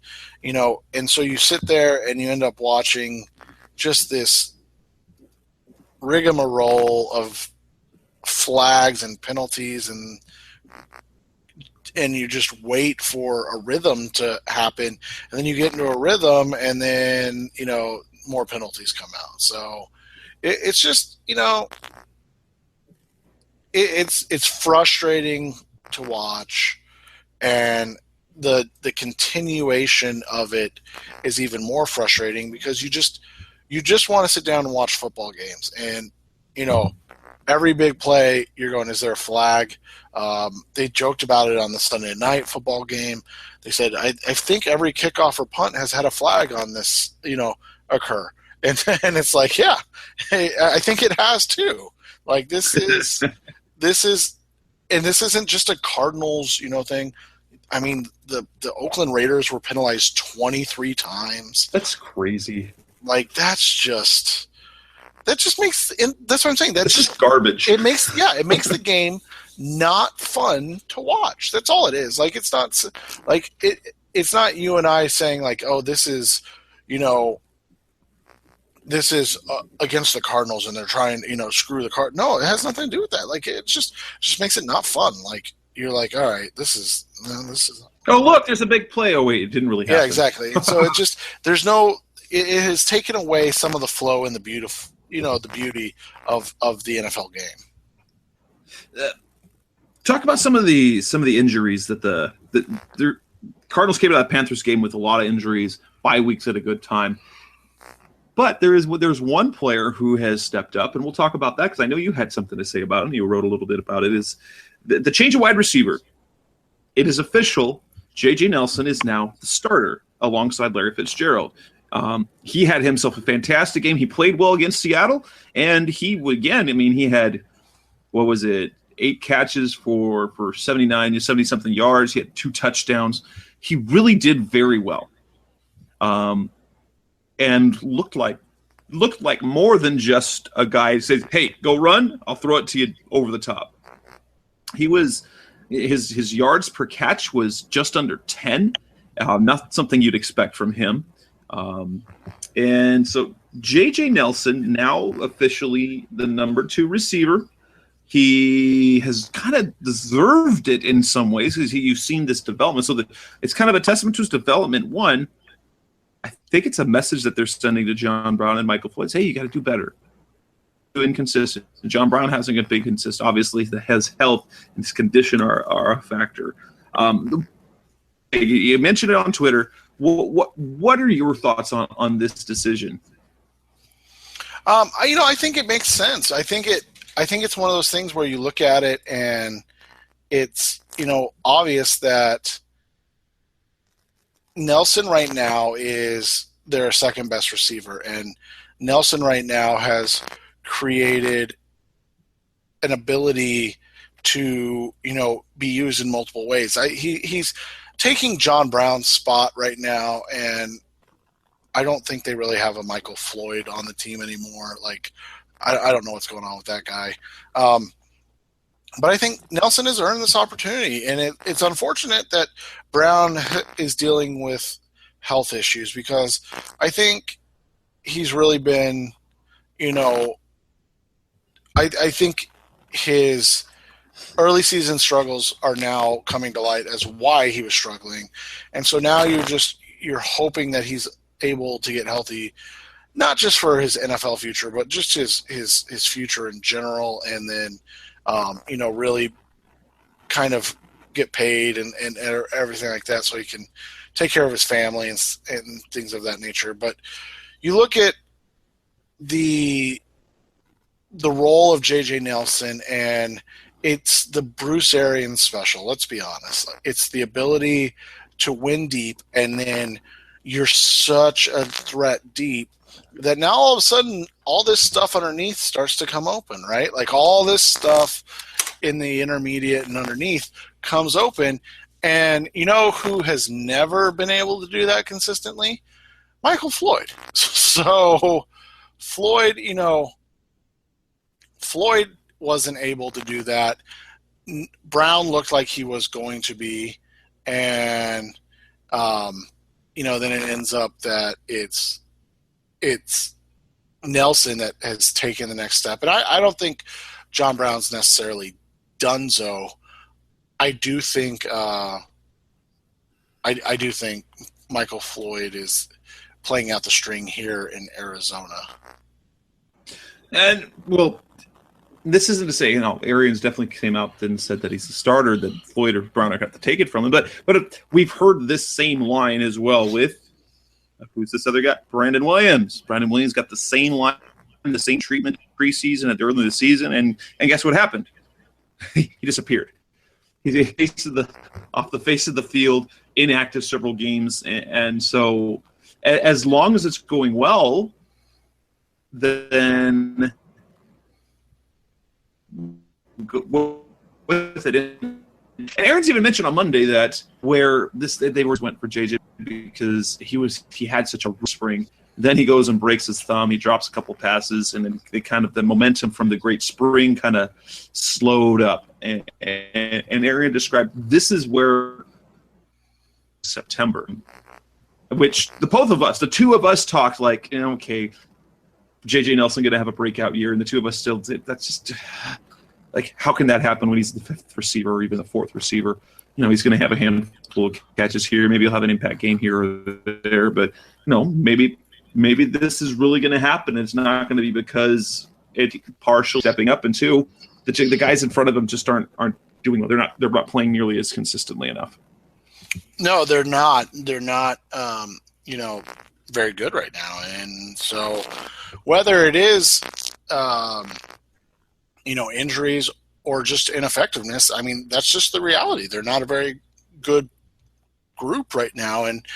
[SPEAKER 3] and so you sit there and you end up watching just this rigmarole of flags and penalties and you just wait for a rhythm to happen, and then you get into a rhythm, and then more penalties come out. So it's just it's frustrating to watch, and the continuation of it is even more frustrating because you just want to sit down and watch football games, and every big play you're going, is there a flag? They joked about it on the Sunday night football game. They said, I think every kickoff or punt has had a flag on this, occur. And it's like, yeah, hey, I think it has too. Like, this is, and this isn't just a Cardinals, thing. I mean, the Oakland Raiders were penalized 23 times.
[SPEAKER 1] That's crazy.
[SPEAKER 3] Like, that just makes, and that's what I'm saying. That's
[SPEAKER 1] just garbage.
[SPEAKER 3] It makes the game not fun to watch. That's all it is. Like, it's not like it's not you and I saying like, oh, this is, this is against the Cardinals and they're trying, screw the Card. No, it has nothing to do with that. Like, it just makes it not fun. Like, you're like, all right, this is.
[SPEAKER 1] Oh, look, there's a big play. Oh, wait, it didn't really happen.
[SPEAKER 3] Yeah, exactly. So it just it has taken away some of the flow and the beautiful. The beauty of the NFL game.
[SPEAKER 1] Talk about some of the injuries that the Cardinals came to that Panthers game with a lot of injuries, bye weeks at a good time. But there's one player who has stepped up, and we'll talk about that because I know you had something to say about it, and you wrote a little bit about it, is the change of wide receiver. It is official. J.J. Nelson is now the starter alongside Larry Fitzgerald. He had himself a fantastic game. He played well against Seattle, and he had, 8 catches for 70-something yards. He had 2 touchdowns. He really did very well, and looked like looked like more than just a guy who says, "Hey, go run. I'll throw it to you over the top." He was his yards per catch was just under 10. Not something you'd expect from him. And so J.J. Nelson, now officially the number 2 receiver. He has kind of deserved it in some ways because you've seen this development. So it's kind of a testament to his development. One, I think it's a message that they're sending to John Brown and Michael Floyd. Hey, you got to do better. Inconsistent. John Brown hasn't been consistent. Obviously, his health and his condition are a factor. You mentioned it on Twitter. What are your thoughts on this decision?
[SPEAKER 3] I think it makes sense. I think it's one of those things where you look at it and it's, obvious that Nelson right now is their second best receiver, and Nelson right now has created an ability to, be used in multiple ways. He's taking John Brown's spot right now, and I don't think they really have a Michael Floyd on the team anymore. Like, I don't know what's going on with that guy. But I think Nelson has earned this opportunity, and it's unfortunate that Brown is dealing with health issues because I think he's really been, I think his early season struggles are now coming to light as why he was struggling. And so now you're hoping that he's able to get healthy, not just for his NFL future, but just his future in general. And then, really kind of get paid and everything like that so he can take care of his family and things of that nature. But you look at the role of J.J. Nelson, and it's the Bruce Arians special. Let's be honest. It's the ability to win deep, and then you're such a threat deep that now all of a sudden all this stuff underneath starts to come open, right? Like all this stuff in the intermediate and underneath comes open. And you know who has never been able to do that consistently? Michael Floyd. So Floyd, Floyd wasn't able to do that. Brown looked like he was going to be, and then it ends up that it's Nelson that has taken the next step. And I don't think John Brown's necessarily donezo. I do think I do think Michael Floyd is playing out the string here in Arizona.
[SPEAKER 1] And this isn't to say, Arians definitely came out and said that he's the starter, that Floyd or Brown are going to take it from him. But we've heard this same line as well with, who's this other guy? Brandon Williams. Brandon Williams got the same line, the same treatment preseason at the early of the season. And guess what happened? He disappeared. He's off the face of the field, inactive several games. And so as long as it's going well, then with it. And Aaron's even mentioned on Monday that they went for JJ because he had such a spring. Then he goes and breaks his thumb. He drops a couple passes, and then the momentum from the great spring kind of slowed up. And Aaron described this is where September, which the two of us talked like, okay, JJ Nelson going to have a breakout year, and the two of us still did. That's just like, how can that happen when he's the fifth receiver or even the fourth receiver? He's going to have a handful of catches here. Maybe he'll have an impact game here or there, but maybe this is really going to happen. It's not going to be because it's partial stepping up, and two, the guys in front of him just aren't doing well. They're not playing nearly as consistently enough.
[SPEAKER 3] No, they're not. They're not. Very good right now, and so whether it is injuries or just ineffectiveness, I mean, that's just the reality. They're not a very good group right now, and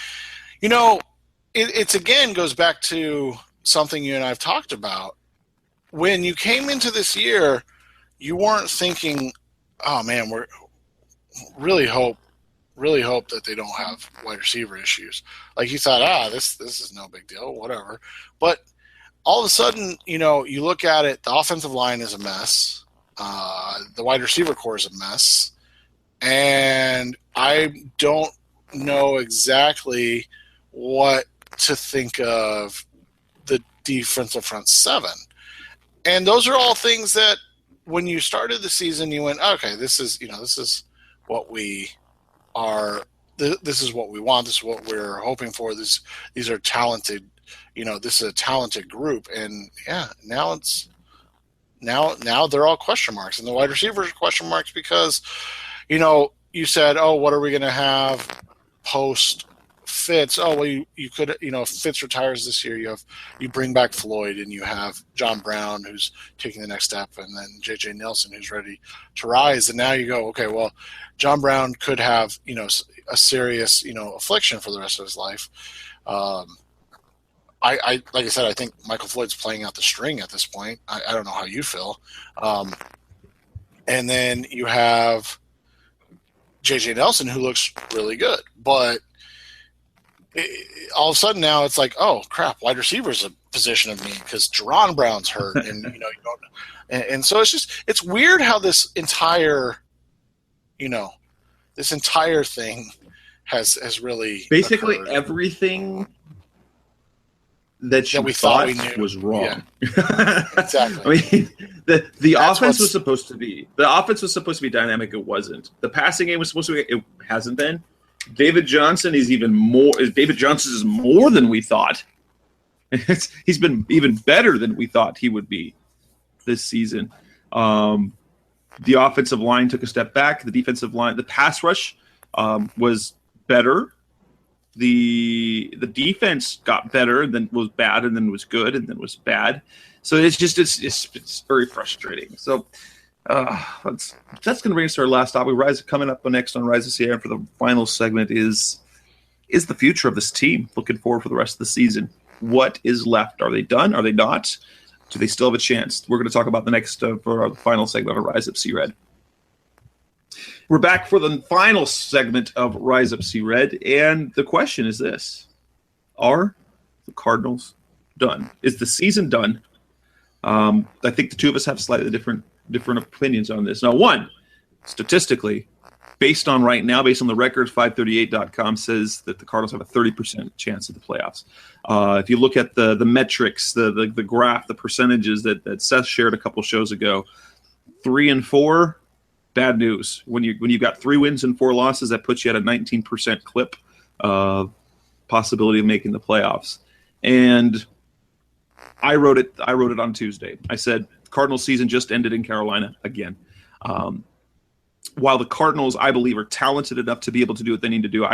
[SPEAKER 3] it's again goes back to something you and I've talked about. When you came into this year, you weren't thinking, oh man, we're really hope that they don't have wide receiver issues. Like you thought, this is no big deal, whatever. But all of a sudden, you look at it, the offensive line is a mess. The wide receiver core is a mess. And I don't know exactly what to think of the defensive front seven. And those are all things that when you started the season, you went, okay, this is what we are. This is what we want. This is what we're hoping for. These are talented, this is a talented group. And yeah, now they're all question marks, and the wide receivers are question marks because, you said, oh, what are we going to have post Fitz? Oh, well, you could, if Fitz retires this year, you bring back Floyd, and you have John Brown, who's taking the next step, and then J.J. Nelson, who's ready to rise. And now you go, okay, well, John Brown could have, a serious, affliction for the rest of his life. Like I said, I think Michael Floyd's playing out the string at this point. I don't know how you feel. And then you have J.J. Nelson, who looks really good. But all of a sudden now it's like, oh, crap, wide receiver is a position of need because Jerron Brown's hurt. And, you don't. And so it's weird how this entire thing has really
[SPEAKER 1] basically
[SPEAKER 3] occurred.
[SPEAKER 1] Everything that we thought we knew was wrong.
[SPEAKER 3] Yeah. Exactly.
[SPEAKER 1] I mean, the offense was supposed to be dynamic. It wasn't. The passing game was supposed to be. It hasn't been. David Johnson is even more. David Johnson is more than we thought. He's been even better than we thought he would be this season. The offensive line took a step back. The defensive line, the pass rush was better. The defense got better, and then was bad, and then was good, and then was bad. So it's very frustrating. So that's going to bring us to our last topic. Coming up next on Rise of Sierra for the final segment is the future of this team. Looking forward for the rest of the season. What is left? Are they done? Are they not? Do they still have a chance? We're going to talk about the next for our final segment of Rise Up Sea Red. We're back for the final segment of Rise Up Sea Red, and the question is this: are the Cardinals done? Is the season done? I think the two of us have slightly different opinions on this. Now, one, statistically, based on the records, 538.com says that the Cardinals have a 30% chance of the playoffs. If you look at the metrics, the graph, the percentages that Seth shared a couple shows ago, 3 and 4. Bad news. When you've got 3 wins and 4 losses, that puts you at a 19% clip of possibility of making the playoffs. And I wrote it on Tuesday. I said Cardinals season just ended in Carolina again. While the Cardinals, I believe, are talented enough to be able to do what they need to do,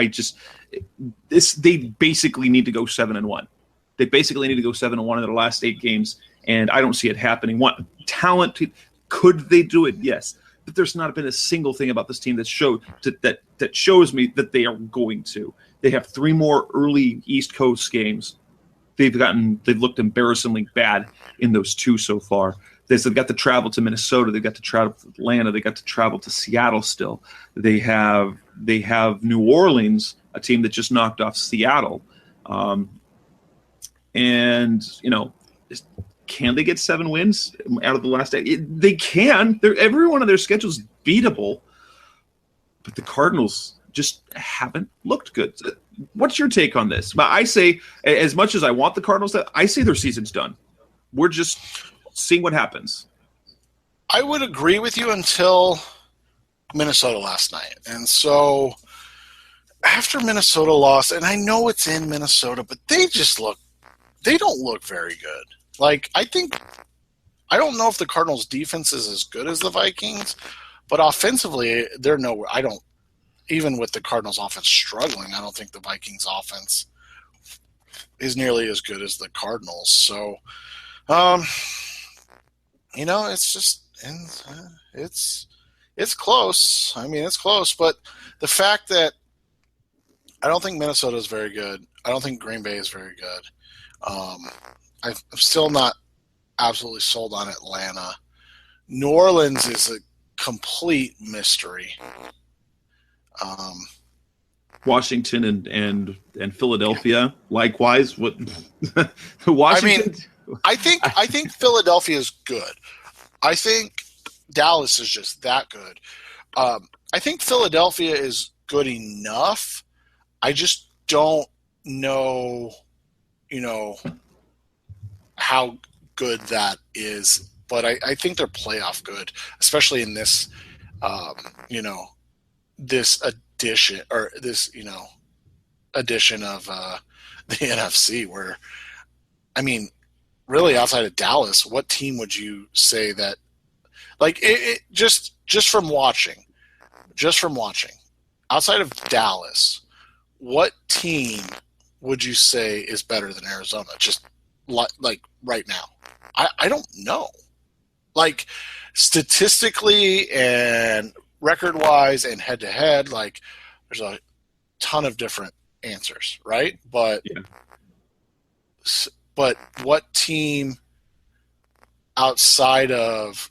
[SPEAKER 1] they basically need to go 7-1. They basically need to go 7-1 in their last 8 games, and I don't see it happening. Talent, could they do it? Yes. But there's not been a single thing about this team that shows me that they are going to. They have 3 more early East Coast games. They've looked embarrassingly bad in those 2 so far. They've got to travel to Minnesota. They've got to travel to Atlanta. They got to travel to Seattle still. They have New Orleans, a team that just knocked off Seattle. Can they get 7 wins out of the last 8? They can. Every one of their schedules is beatable, but the Cardinals just haven't looked good. What's your take on this? I say, as much as I want the Cardinals, I say their season's done. We're just seeing what happens.
[SPEAKER 3] I would agree with you until Minnesota last night. And so after Minnesota lost, and I know it's in Minnesota, but they don't look very good. Like, I don't know if the Cardinals' defense is as good as the Vikings, but offensively, they're nowhere. Even with the Cardinals' offense struggling, I don't think the Vikings' offense is nearly as good as the Cardinals. So, it's just it's close. I mean, it's close, but the fact that I don't think Minnesota is very good. I don't think Green Bay is very good. I'm still not absolutely sold on Atlanta. New Orleans is a complete mystery.
[SPEAKER 1] Washington and Philadelphia, likewise. What Washington?
[SPEAKER 3] I think Philadelphia is good. I think Dallas is just that good. I think Philadelphia is good enough. I just don't know, how good that is. But I think they're playoff good, especially in this, this addition or this, addition of the NFC. Where, I mean, really outside of Dallas, what team would you say that, like, it just from watching, outside of Dallas, what team would you say is better than Arizona? Just like right now, I don't know. Like statistically and record-wise and head-to-head, like there's a ton of different answers, right? But what team outside of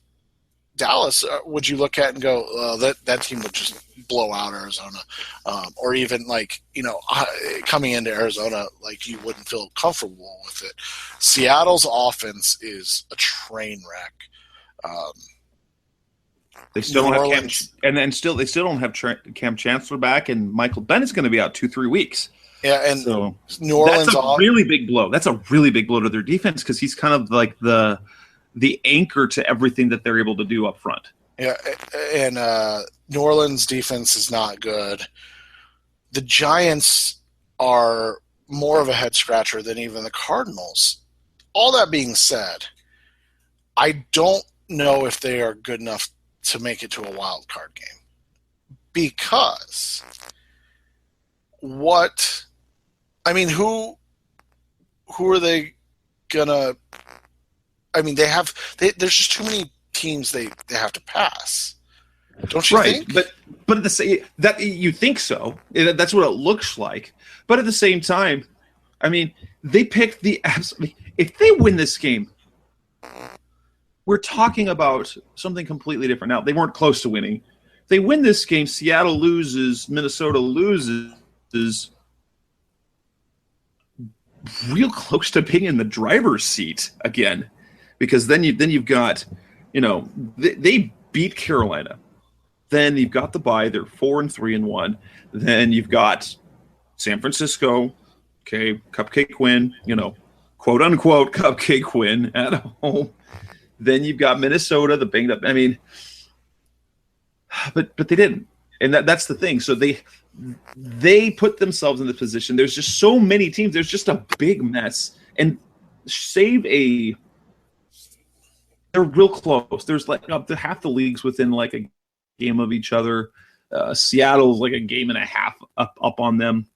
[SPEAKER 3] Dallas would you look at and go, that team would just blow out Arizona, or even coming into Arizona, like you wouldn't feel comfortable with it. Seattle's offense is a train wreck.
[SPEAKER 1] They still don't have Cam, and then they still don't have Cam Chancellor back, and Michael Bennett's going to be out 2-3 weeks.
[SPEAKER 3] Yeah, and
[SPEAKER 1] so
[SPEAKER 3] New Orleans,
[SPEAKER 1] that's a really big blow. That's a really big blow to their defense because he's kind of like the anchor to everything that they're able to do up front.
[SPEAKER 3] Yeah, and New Orleans' defense is not good. The Giants are more of a head scratcher than even the Cardinals. All that being said, I don't know if they are good enough to make it to a wild card game because who are they gonna? I mean, there's just too many teams they have to pass. Don't you think?
[SPEAKER 1] But at the same that you think so. That's what it looks like. But at the same time, I mean, they picked the absolutely. If they win this game, we're talking about something completely different. Now, they weren't close to winning. They win this game, Seattle loses, Minnesota loses, real close to being in the driver's seat again. Because then you've got, they beat Carolina. Then you've got the bye. They're 4-3-1. Then you've got San Francisco, okay, cupcake win, quote unquote cupcake win at home. Then you've got Minnesota, the banged up. I mean, but they didn't, and that's the thing. So they put themselves in the position. There's just so many teams. There's just a big mess, and they're real close. There's like up to half the leagues within like a game of each other. Seattle's like a game and a half up on them.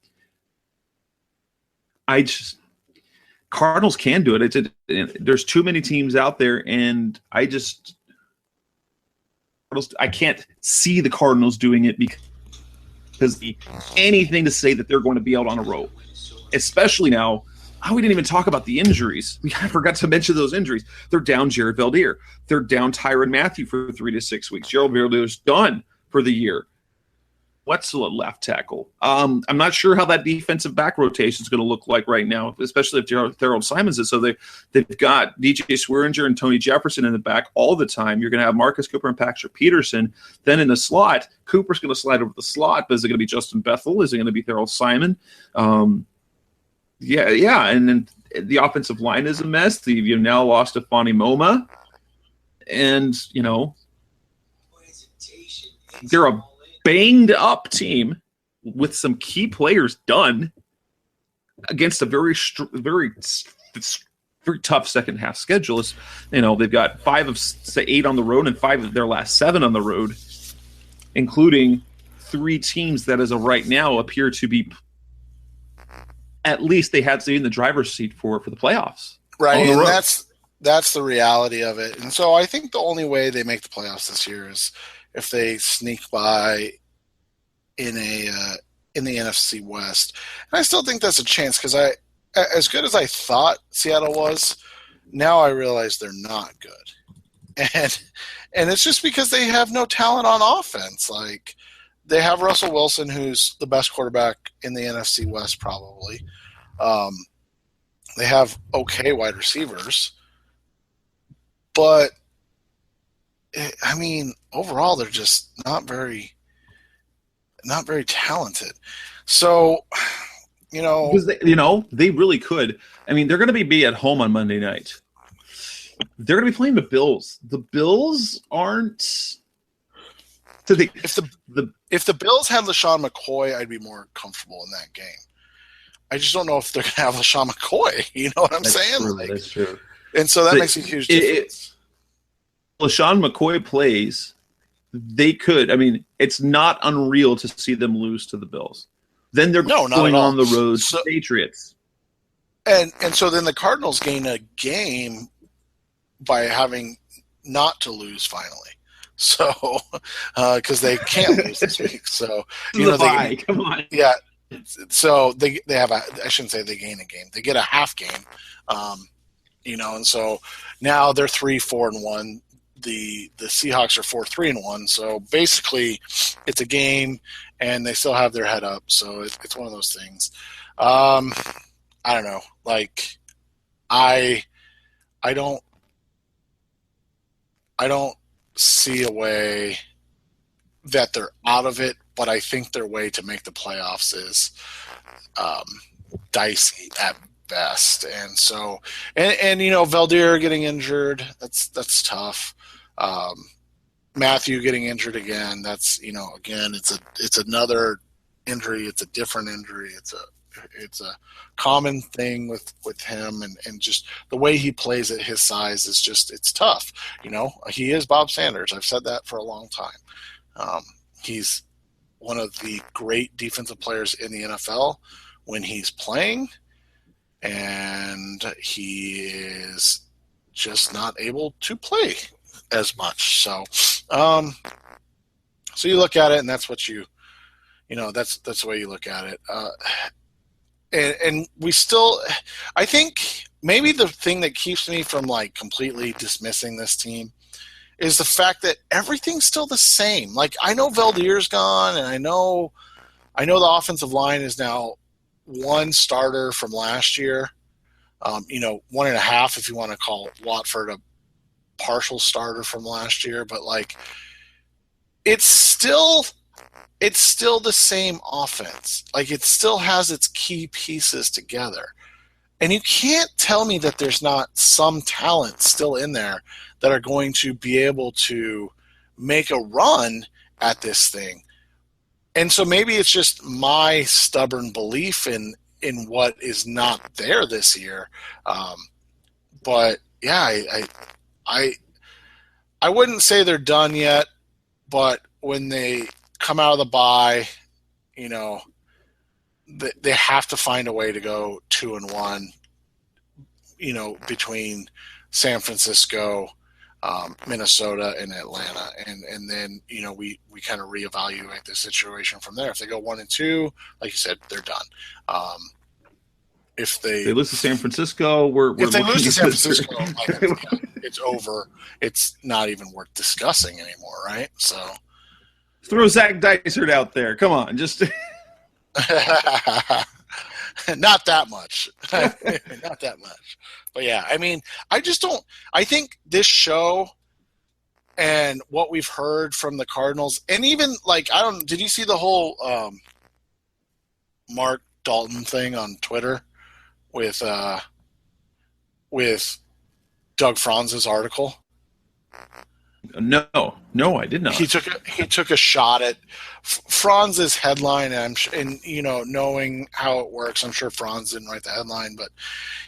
[SPEAKER 1] Cardinals can do it. There's too many teams out there, and I can't see the Cardinals doing it because anything to say that they're going to be out on a roll, especially now. We didn't even talk about the injuries. I forgot to mention those injuries. They're down Jared Valdir. They're down Tyrann Mathieu for 3 to 6 weeks. Gerald Verdier's done for the year. Wetzel at left tackle. I'm not sure how that defensive back rotation is going to look like right now, especially if Harold Simons is. So they've got DJ Swearinger and Tony Jefferson in the back all the time. You're going to have Marcus Cooper and Patrick Peterson. Then in the slot, Cooper's going to slide over the slot, but is it going to be Justin Bethel? Is it going to be Harold Simon? Yeah, and then the offensive line is a mess. You've now lost Afani Moma, and they're a banged up team with some key players done against a very tough second half schedule. They've got 5 of 8 on the road and 5 of their last 7 on the road, including 3 teams that as of right now appear to be. At least they had to be in the driver's seat for the playoffs.
[SPEAKER 3] Right, and that's the reality of it. And so I think the only way they make the playoffs this year is if they sneak by in the NFC West. And I still think that's a chance because as good as I thought Seattle was, now I realize they're not good. And it's just because they have no talent on offense. Like, they have Russell Wilson, who's the best quarterback in the NFC West probably. They have okay wide receivers. but I mean, overall, they're just not very talented. So,
[SPEAKER 1] because they really could. I mean, they're going to be at home on Monday night. They're going to be playing the Bills. The Bills aren't. So
[SPEAKER 3] if the Bills had LaShawn McCoy, I'd be more comfortable in that game. I just don't know if they're going to have LaShawn McCoy. You know what I'm saying?
[SPEAKER 1] True, that's true.
[SPEAKER 3] And so that makes a huge difference.
[SPEAKER 1] LaShawn McCoy plays. They could. I mean, it's not unreal to see them lose to the Bills. Then they're going on the road to the Patriots.
[SPEAKER 3] And so then the Cardinals gain a game by having not to lose finally. So because they can't lose this week. So
[SPEAKER 1] come on.
[SPEAKER 3] Yeah. So they have I shouldn't say they gain a game. They get a half game. And so now they're 3-4-1. The Seahawks are 4-3-1. So basically it's a game and they still have their head up. So it's one of those things. I don't know. Like I don't see a way that they're out of it, but I think their way to make the playoffs is dicey at best. And so, and Valdir getting injured, that's tough. Matthew getting injured again, that's, again, it's another injury. It's a different injury. It's a common thing with him, and just the way he plays at his size is just, it's tough. He is Bob Sanders. I've said that for a long time. He's one of the great defensive players in the NFL when he's playing, and he is just not able to play as much. So you look at it, and that's what that's the way you look at it. And we still, I think maybe the thing that keeps me from like completely dismissing this team is the fact that everything's still the same. Like, I know Valdir's gone, and I know the offensive line is now one starter from last year. 1.5 if you want to call Watford a partial starter from last year, but like it's still the same offense. Like, it still has its key pieces together. And you can't tell me that there's not some talent still in there that are going to be able to make a run at this thing. And so maybe it's just my stubborn belief in what is not there this year. But yeah, I wouldn't say they're done yet, but when they come out of the bye, they have to find a way to go 2-1, between San Francisco, Minnesota, and Atlanta. And then, we kind of reevaluate the situation from there. If they go 1-2, like you said, they're done. If they
[SPEAKER 1] lose to San Francisco,
[SPEAKER 3] if they lose to San Francisco, it's over. It's not even worth discussing anymore, right? So
[SPEAKER 1] throw Zach Dysert out there. Come on, just
[SPEAKER 3] not that much. Not that much. But yeah, I mean, I just don't. I think this show and what we've heard from the Cardinals, and even like, did you see the whole Mark Dalton thing on Twitter with Doug Franz's article?
[SPEAKER 1] No, I did not.
[SPEAKER 3] He took a shot at Franz's headline, and knowing how it works, I'm sure Franz didn't write the headline, but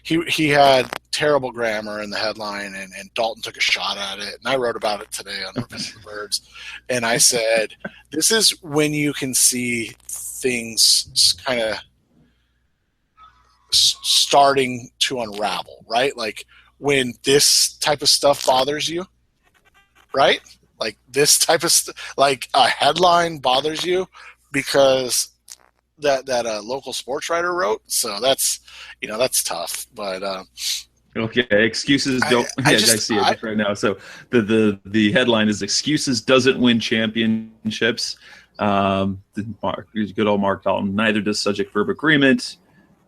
[SPEAKER 3] he had terrible grammar in the headline, and Dalton took a shot at it, and I wrote about it today on Revenge of the Birds, and I said, this is when you can see things kind of starting to unravel, right? Like when this type of stuff bothers you, right? Like this type of like a headline bothers you because that local sports writer wrote. So that's tough. But
[SPEAKER 1] okay, excuses don't. I see it right now. So the headline is "Excuses doesn't win championships." Good old Mark Dalton. Neither does subject verb agreement.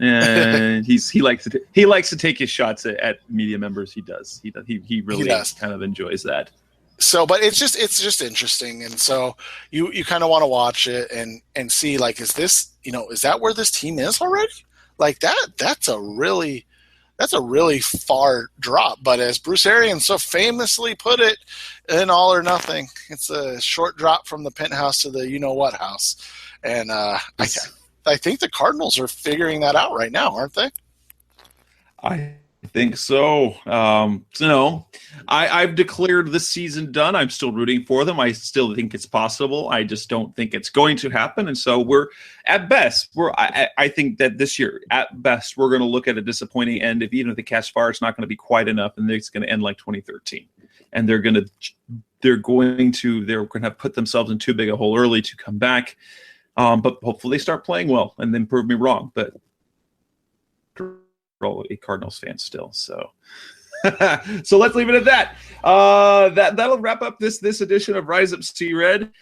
[SPEAKER 1] And he likes to take his shots at media members. He does. He really kind of enjoys that.
[SPEAKER 3] So, but it's just interesting, and so you kind of want to watch it and see, like, is that where this team is already? Like that's a really far drop. But as Bruce Arians so famously put it, in All or Nothing, it's a short drop from the penthouse to the you-know-what house. And I think the Cardinals are figuring that out right now, aren't they?
[SPEAKER 1] I think so. I've declared this season done. I'm still rooting for them. I still think it's possible. I just don't think it's going to happen. And so I think that this year, at best, we're going to look at a disappointing end. Even if they catch fire, it's not going to be quite enough, and it's going to end like 2013. And they're going to have put themselves in too big a hole early to come back. But hopefully they start playing well and then prove me wrong. But a Cardinals fan still, so so let's leave it at that. That'll wrap up this edition of Rise Up See Red.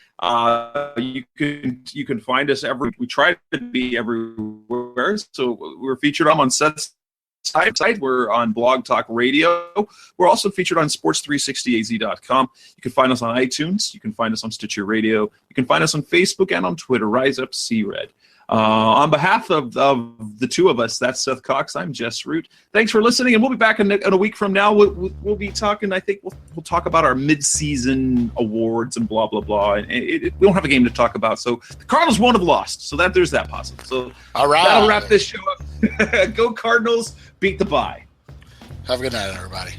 [SPEAKER 1] You can find us we try to be everywhere. So we're featured on Seth's site. We're on Blog Talk Radio. We're also featured on sports360az.com. You can find us on iTunes. You can find us on Stitcher Radio. You can find us on Facebook and on Twitter. Rise Up See Red. On behalf of the two of us, that's Seth Cox. I'm Jess Root. Thanks for listening, and we'll be back in a week from now. We'll be talking. I think we'll talk about our mid-season awards and blah blah blah. And we don't have a game to talk about, so the Cardinals won't have lost. So there's that possible. So
[SPEAKER 3] all right,
[SPEAKER 1] that'll wrap this show up. Go Cardinals! Beat the bye.
[SPEAKER 3] Have a good night, everybody.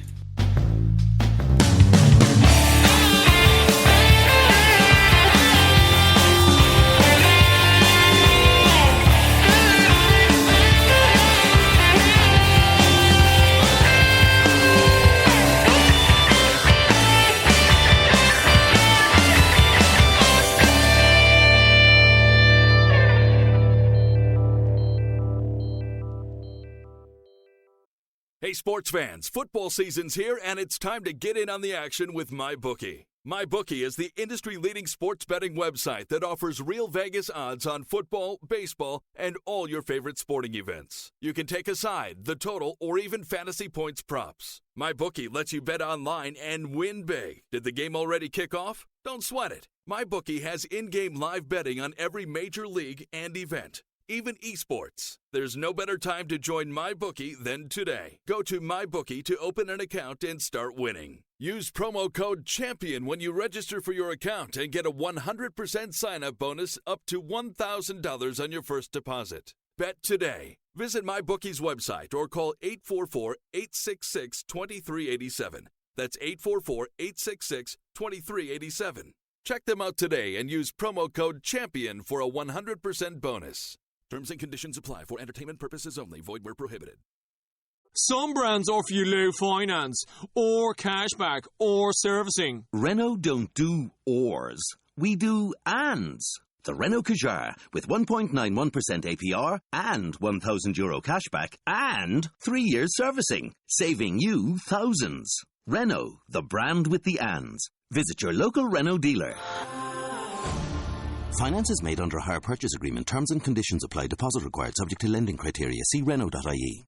[SPEAKER 6] Hey sports fans, football season's here and it's time to get in on the action with MyBookie. MyBookie is the industry-leading sports betting website that offers real Vegas odds on football, baseball, and all your favorite sporting events. You can take a side, the total, or even fantasy points props. MyBookie lets you bet online and win big. Did the game already kick off? Don't sweat it. MyBookie has in-game live betting on every major league and event, even esports. There's no better time to join MyBookie than today. Go to MyBookie to open an account and start winning. Use promo code CHAMPION when you register for your account and get a 100% sign-up bonus up to $1,000 on your first deposit. Bet today. Visit MyBookie's website or call 844-866-2387. That's 844-866-2387. Check them out today and use promo code CHAMPION for a 100% bonus. Terms and conditions apply for entertainment purposes only. Void where prohibited.
[SPEAKER 4] Some brands offer you low finance, or cashback, or servicing.
[SPEAKER 5] Renault don't do ors. We do ands. The Renault Kadjar with 1.91% APR and €1,000 cashback and 3 years servicing, saving you thousands. Renault, the brand with the ands. Visit your local Renault dealer. Finance is made under a hire purchase agreement. Terms and conditions apply. Deposit required subject to lending criteria. See Renault.ie.